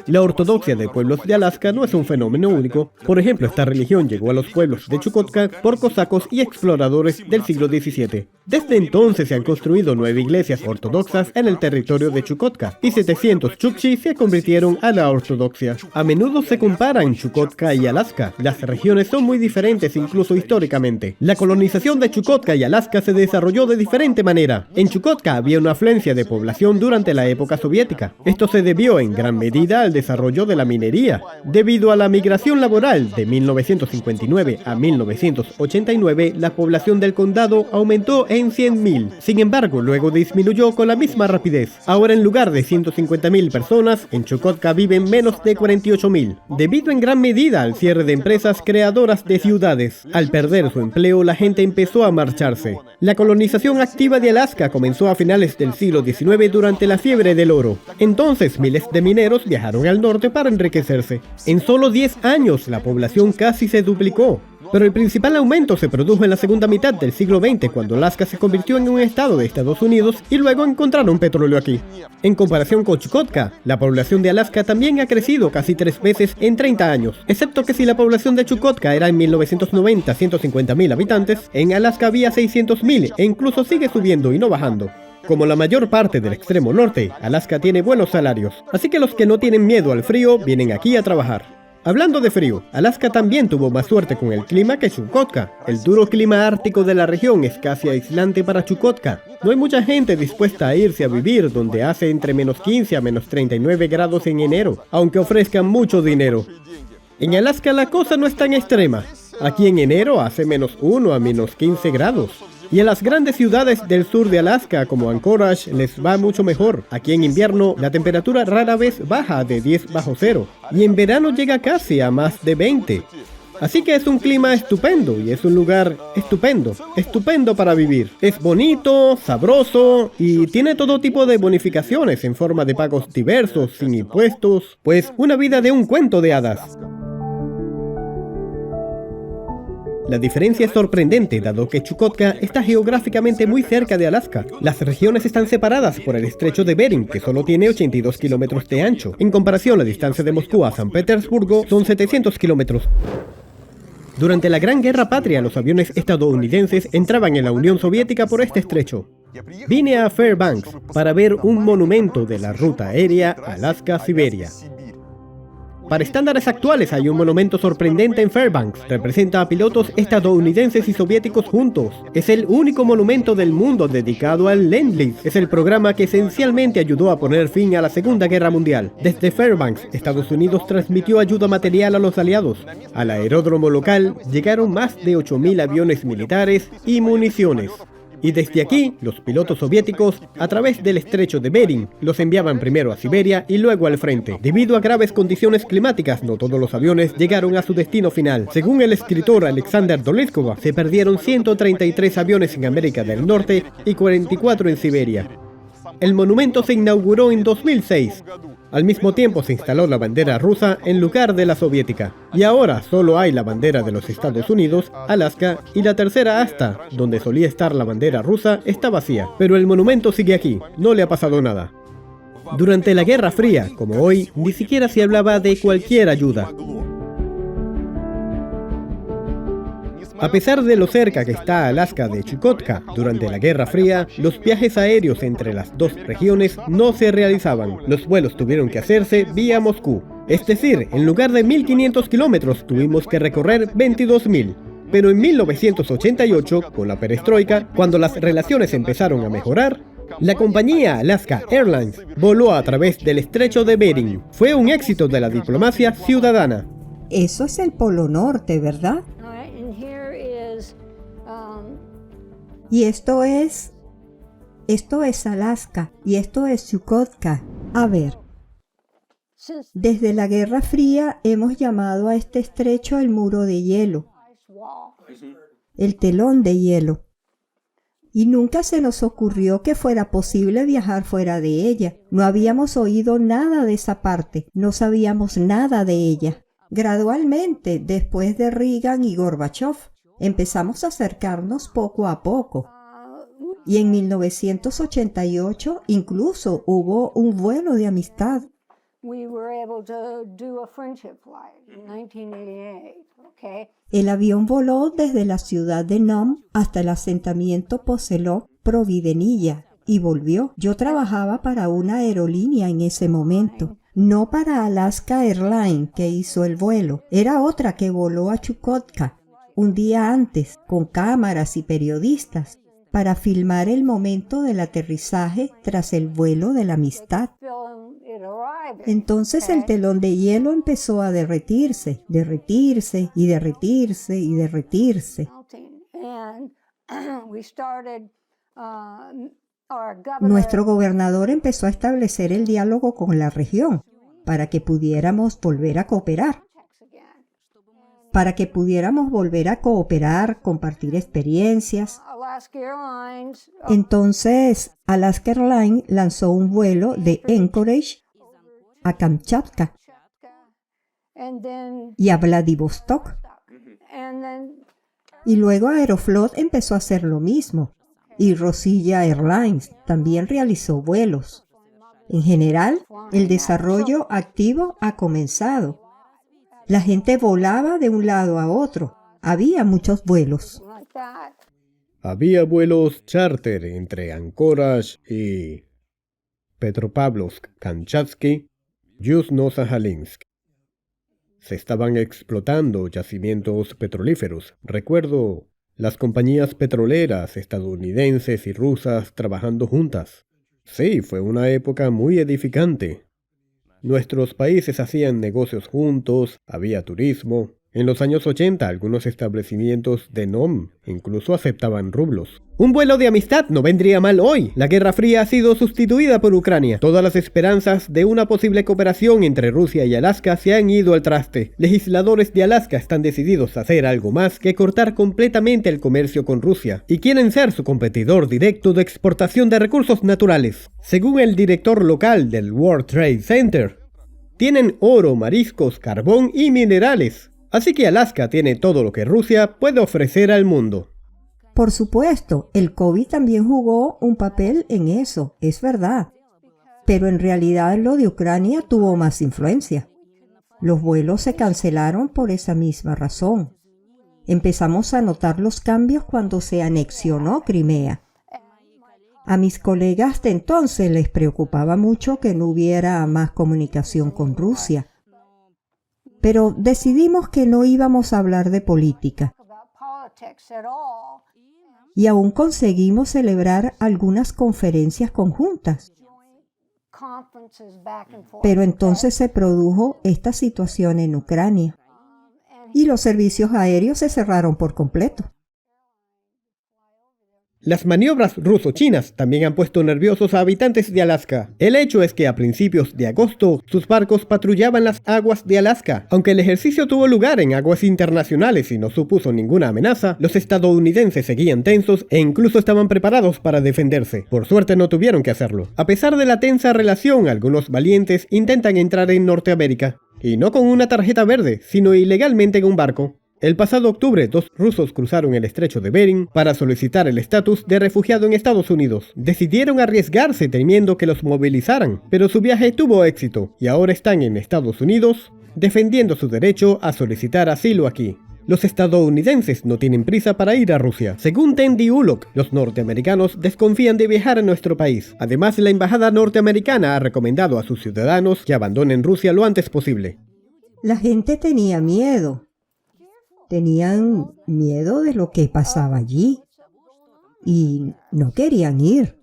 La ortodoxia de pueblos de Alaska no es un fenómeno único. Por ejemplo, esta religión llegó a los pueblos de Chukotka por cosacos y exploradores del siglo XVII. Desde entonces se han construido 9 iglesias ortodoxas en el territorio de Chukotka y 700 chukchi se convirtieron a la ortodoxia. A menudo se comparan Chukotka y Alaska. Las regiones son muy diferentes incluso históricamente. La colonización de Chukotka y Alaska se desarrolló de diferente manera. En Chukotka había una afluencia de población durante la época soviética. Esto se debió en gran medida al desarrollo de la minería. Debido a la migración laboral de 1959 a 1989, la población del condado aumentó en 100,000. Sin embargo, luego disminuyó con la misma rapidez. Ahora, en lugar de 150,000 personas, en Chukotka viven menos de 48,000, debido en gran medida al cierre de empresas creadoras de ciudades. Al perder su empleo, la gente empezó a marcharse. La colonización activa de Alaska comenzó a finales del siglo XIX durante la fiebre del oro. Entonces, miles de mineros viajaron al norte para enriquecerse. En solo 10 años, la población casi se duplicó. Pero el principal aumento se produjo en la segunda mitad del siglo XX, cuando Alaska se convirtió en un estado de Estados Unidos y luego encontraron petróleo aquí. En comparación con Chukotka, la población de Alaska también ha crecido casi 3 veces en 30 años. Excepto que si la población de Chukotka era en 1990 150,000 habitantes, en Alaska había 600,000 e incluso sigue subiendo y no bajando. Como la mayor parte del extremo norte, Alaska tiene buenos salarios, así que los que no tienen miedo al frío vienen aquí a trabajar. Hablando de frío, Alaska también tuvo más suerte con el clima que Chukotka. El duro clima ártico de la región es casi aislante para Chukotka. No hay mucha gente dispuesta a irse a vivir donde hace entre menos 15 a menos 39 grados en enero, aunque ofrezcan mucho dinero. En Alaska la cosa no es tan extrema. Aquí en enero hace menos 1 a menos 15 grados. Y en las grandes ciudades del sur de Alaska, como Anchorage, les va mucho mejor. Aquí en invierno, la temperatura rara vez baja de 10 bajo cero. Y en verano llega casi a más de 20. Así que es un clima estupendo y es un lugar estupendo para vivir. Es bonito, sabroso y tiene todo tipo de bonificaciones en forma de pagos diversos, sin impuestos, pues una vida de un cuento de hadas. La diferencia es sorprendente, dado que Chukotka está geográficamente muy cerca de Alaska. Las regiones están separadas por el estrecho de Bering, que solo tiene 82 kilómetros de ancho. En comparación, la distancia de Moscú a San Petersburgo son 700 kilómetros. Durante la Gran Guerra Patria, los aviones estadounidenses entraban en la Unión Soviética por este estrecho. Vine a Fairbanks para ver un monumento de la ruta aérea Alaska-Siberia. Para estándares actuales hay un monumento sorprendente en Fairbanks. Representa a pilotos estadounidenses y soviéticos juntos. Es el único monumento del mundo dedicado al Lend-Lease. Es el programa que esencialmente ayudó a poner fin a la Segunda Guerra Mundial. Desde Fairbanks, Estados Unidos transmitió ayuda material a los aliados. Al aeródromo local llegaron más de 8.000 aviones militares y municiones. Y desde aquí, los pilotos soviéticos, a través del estrecho de Bering, los enviaban primero a Siberia y luego al frente. Debido a graves condiciones climáticas, no todos los aviones llegaron a su destino final. Según el escritor Alexander Doleskova, se perdieron 133 aviones en América del Norte y 44 en Siberia. El monumento se inauguró en 2006. Al mismo tiempo se instaló la bandera rusa en lugar de la soviética. Y ahora solo hay la bandera de los Estados Unidos, Alaska y la tercera asta, donde solía estar la bandera rusa, está vacía. Pero el monumento sigue aquí, no le ha pasado nada. Durante la Guerra Fría, como hoy, ni siquiera se hablaba de cualquier ayuda. A pesar de lo cerca que está Alaska de Chukotka, durante la Guerra Fría, los viajes aéreos entre las dos regiones no se realizaban. Los vuelos tuvieron que hacerse vía Moscú. Es decir, en lugar de 1.500 kilómetros tuvimos que recorrer 22.000. Pero en 1988, con la perestroika, cuando las relaciones empezaron a mejorar, la compañía Alaska Airlines voló a través del estrecho de Bering. Fue un éxito de la diplomacia ciudadana. Eso es el Polo Norte, ¿verdad? Y esto es Alaska y esto es Chukotka. A ver, desde la Guerra Fría hemos llamado a este estrecho el muro de hielo, el telón de hielo. Y nunca se nos ocurrió que fuera posible viajar fuera de ella. No habíamos oído nada de esa parte, no sabíamos nada de ella. Gradualmente, después de Reagan y Gorbachev, empezamos a acercarnos poco a poco. Y en 1988 incluso hubo un vuelo de amistad. El avión voló desde la ciudad de Nome hasta el asentamiento Poselov Providenilla y volvió. Yo trabajaba para una aerolínea en ese momento. No para Alaska Airlines, que hizo el vuelo. Era otra que voló a Chukotka un día antes, con cámaras y periodistas, para filmar el momento del aterrizaje tras el vuelo de la amistad. Entonces el telón de hielo empezó a derretirse y derretirse y derretirse. Nuestro gobernador empezó a establecer el diálogo con la región para que pudiéramos volver a cooperar. Compartir experiencias. Entonces, Alaska Airlines lanzó un vuelo de Anchorage a Kamchatka y a Vladivostok. Y luego Aeroflot empezó a hacer lo mismo. Y Rosilla Airlines también realizó vuelos. En general, el desarrollo activo ha comenzado. La gente volaba de un lado a otro. Había muchos vuelos. Había vuelos charter entre Anchorage y Petropavlovsk-Kamchatsky, Yuzhno-Sajalinsk. Se estaban explotando yacimientos petrolíferos. Recuerdo las compañías petroleras estadounidenses y rusas trabajando juntas. Sí, fue una época muy edificante. Nuestros países hacían negocios juntos, había turismo. En los años 80, algunos establecimientos de NOM incluso aceptaban rublos. Un vuelo de amistad no vendría mal hoy. La Guerra Fría ha sido sustituida por Ucrania. Todas las esperanzas de una posible cooperación entre Rusia y Alaska se han ido al traste. Legisladores de Alaska están decididos a hacer algo más que cortar completamente el comercio con Rusia y quieren ser su competidor directo de exportación de recursos naturales. Según el director local del World Trade Center, tienen oro, mariscos, carbón y minerales. Así que Alaska tiene todo lo que Rusia puede ofrecer al mundo. Por supuesto, el COVID también jugó un papel en eso, es verdad. Pero en realidad lo de Ucrania tuvo más influencia. Los vuelos se cancelaron por esa misma razón. Empezamos a notar los cambios cuando se anexionó Crimea. A mis colegas de entonces les preocupaba mucho que no hubiera más comunicación con Rusia. Pero decidimos que no íbamos a hablar de política. Y aún conseguimos celebrar algunas conferencias conjuntas. Pero entonces se produjo esta situación en Ucrania y los servicios aéreos se cerraron por completo. Las maniobras ruso-chinas también han puesto nerviosos a habitantes de Alaska. El hecho es que a principios de agosto, sus barcos patrullaban las aguas de Alaska. Aunque el ejercicio tuvo lugar en aguas internacionales y no supuso ninguna amenaza, los estadounidenses seguían tensos e incluso estaban preparados para defenderse. Por suerte no tuvieron que hacerlo. A pesar de la tensa relación, algunos valientes intentan entrar en Norteamérica. Y no con una tarjeta verde, sino ilegalmente en un barco. El pasado octubre, 2 rusos cruzaron el estrecho de Bering para solicitar el estatus de refugiado en Estados Unidos. Decidieron arriesgarse temiendo que los movilizaran, pero su viaje tuvo éxito y ahora están en Estados Unidos defendiendo su derecho a solicitar asilo aquí. Los estadounidenses no tienen prisa para ir a Rusia. Según Tendi Ulok, los norteamericanos desconfían de viajar a nuestro país. Además, la embajada norteamericana ha recomendado a sus ciudadanos que abandonen Rusia lo antes posible. La gente tenía miedo. Tenían miedo de lo que pasaba allí y no querían ir.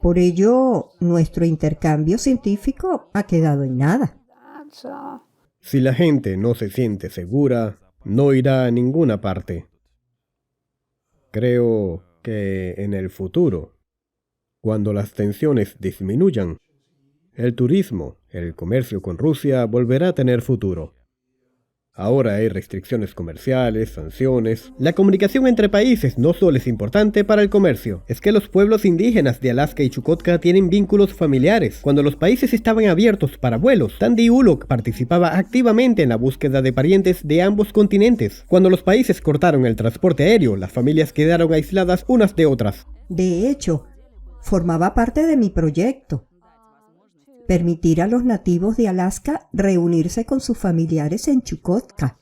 Por ello, nuestro intercambio científico ha quedado en nada. Si la gente no se siente segura, no irá a ninguna parte. Creo que en el futuro, cuando las tensiones disminuyan, el turismo, el comercio con Rusia volverá a tener futuro. Ahora hay restricciones comerciales, sanciones. La comunicación entre países no solo es importante para el comercio, es que los pueblos indígenas de Alaska y Chukotka tienen vínculos familiares. Cuando los países estaban abiertos para vuelos, Tendi Ulok participaba activamente en la búsqueda de parientes de ambos continentes. Cuando los países cortaron el transporte aéreo, las familias quedaron aisladas unas de otras. De hecho, formaba parte de mi proyecto. Permitir a los nativos de Alaska reunirse con sus familiares en Chukotka.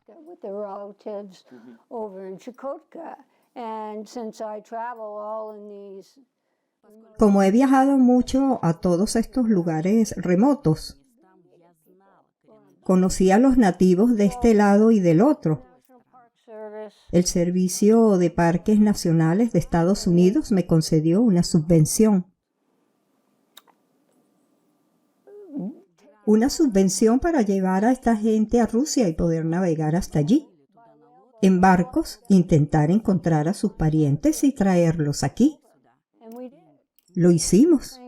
Como he viajado mucho a todos estos lugares remotos, conocí a los nativos de este lado y del otro. El Servicio de Parques Nacionales de Estados Unidos me concedió una subvención. Una subvención para llevar a esta gente a Rusia y poder navegar hasta allí. En barcos, intentar encontrar a sus parientes y traerlos aquí. Lo hicimos.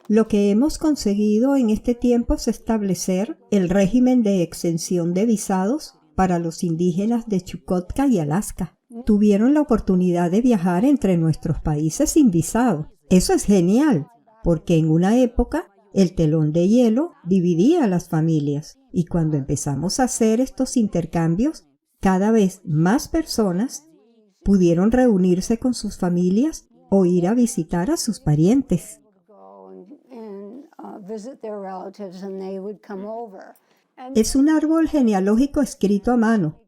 Lo que hemos conseguido en este tiempo es establecer el régimen de exención de visados para los indígenas de Chukotka y Alaska. Tuvieron la oportunidad de viajar entre nuestros países sin visado. Eso es genial. Porque en una época el telón de hielo dividía a las familias y cuando empezamos a hacer estos intercambios, cada vez más personas pudieron reunirse con sus familias o ir a visitar a sus parientes. Es un árbol genealógico escrito a mano.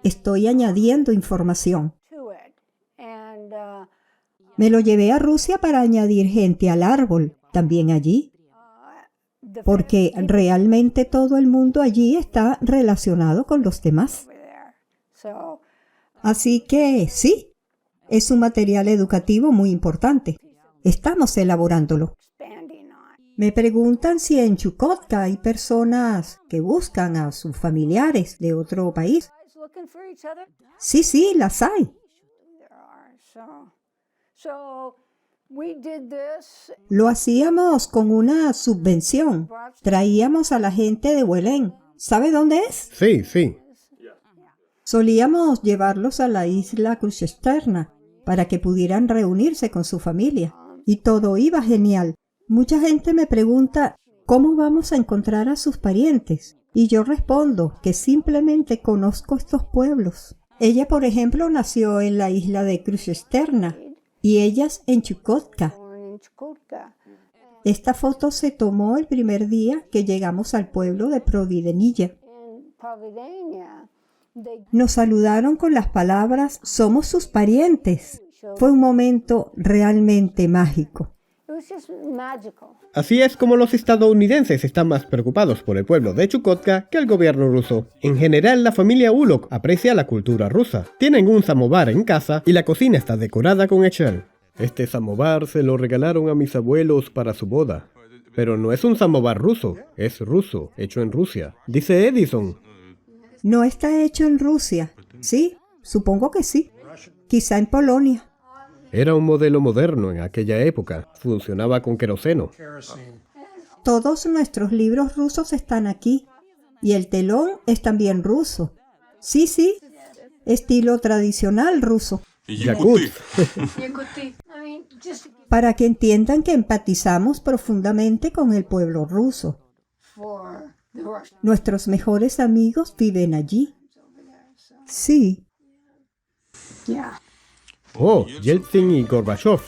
Estoy añadiendo información. Me lo llevé a Rusia para añadir gente al árbol, también allí, porque realmente todo el mundo allí está relacionado con los demás. Así que sí, es un material educativo muy importante. Estamos elaborándolo. Me preguntan si en Chukotka hay personas que buscan a sus familiares de otro país. Sí, las hay. Lo hacíamos con una subvención. Traíamos a la gente de Huelén. ¿Sabe dónde es? Sí. Solíamos llevarlos a la isla Crucesterna para que pudieran reunirse con su familia. Y todo iba genial. Mucha gente me pregunta, ¿cómo vamos a encontrar a sus parientes? Y yo respondo que simplemente conozco estos pueblos. Ella, por ejemplo, nació en la isla de Crucesterna y ellas en Chukotka. Esta foto se tomó el primer día que llegamos al pueblo de Providenilla. Nos saludaron con las palabras, somos sus parientes. Fue un momento realmente mágico. Así es como los estadounidenses están más preocupados por el pueblo de Chukotka que el gobierno ruso. En general, la familia Ulok aprecia la cultura rusa. Tienen un samovar en casa y la cocina está decorada con hechal. Este samovar se lo regalaron a mis abuelos para su boda. Pero no es un samovar ruso, es ruso, hecho en Rusia. Dice Edison. ¿No está hecho en Rusia? Sí, supongo que sí. Quizá en Polonia. Era un modelo moderno en aquella época. Funcionaba con queroseno. Todos nuestros libros rusos están aquí. Y el telón es también ruso. Sí, estilo tradicional ruso. Yakut. Para que entiendan que empatizamos profundamente con el pueblo ruso. Nuestros mejores amigos viven allí. Sí. Oh, Yeltsin y Gorbachev.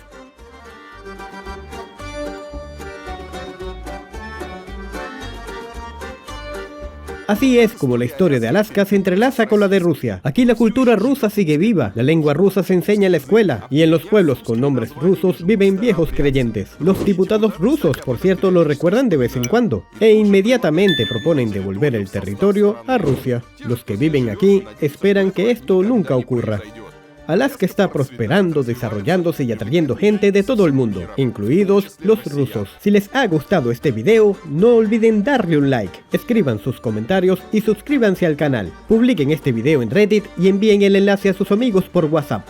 Así es como la historia de Alaska se entrelaza con la de Rusia. Aquí la cultura rusa sigue viva, la lengua rusa se enseña en la escuela, y en los pueblos con nombres rusos viven viejos creyentes. Los diputados rusos, por cierto, lo recuerdan de vez en cuando, e inmediatamente proponen devolver el territorio a Rusia. Los que viven aquí esperan que esto nunca ocurra. Alaska está prosperando, desarrollándose y atrayendo gente de todo el mundo, incluidos los rusos. Si les ha gustado este video, no olviden darle un like, escriban sus comentarios y suscríbanse al canal. Publiquen este video en Reddit y envíen el enlace a sus amigos por WhatsApp.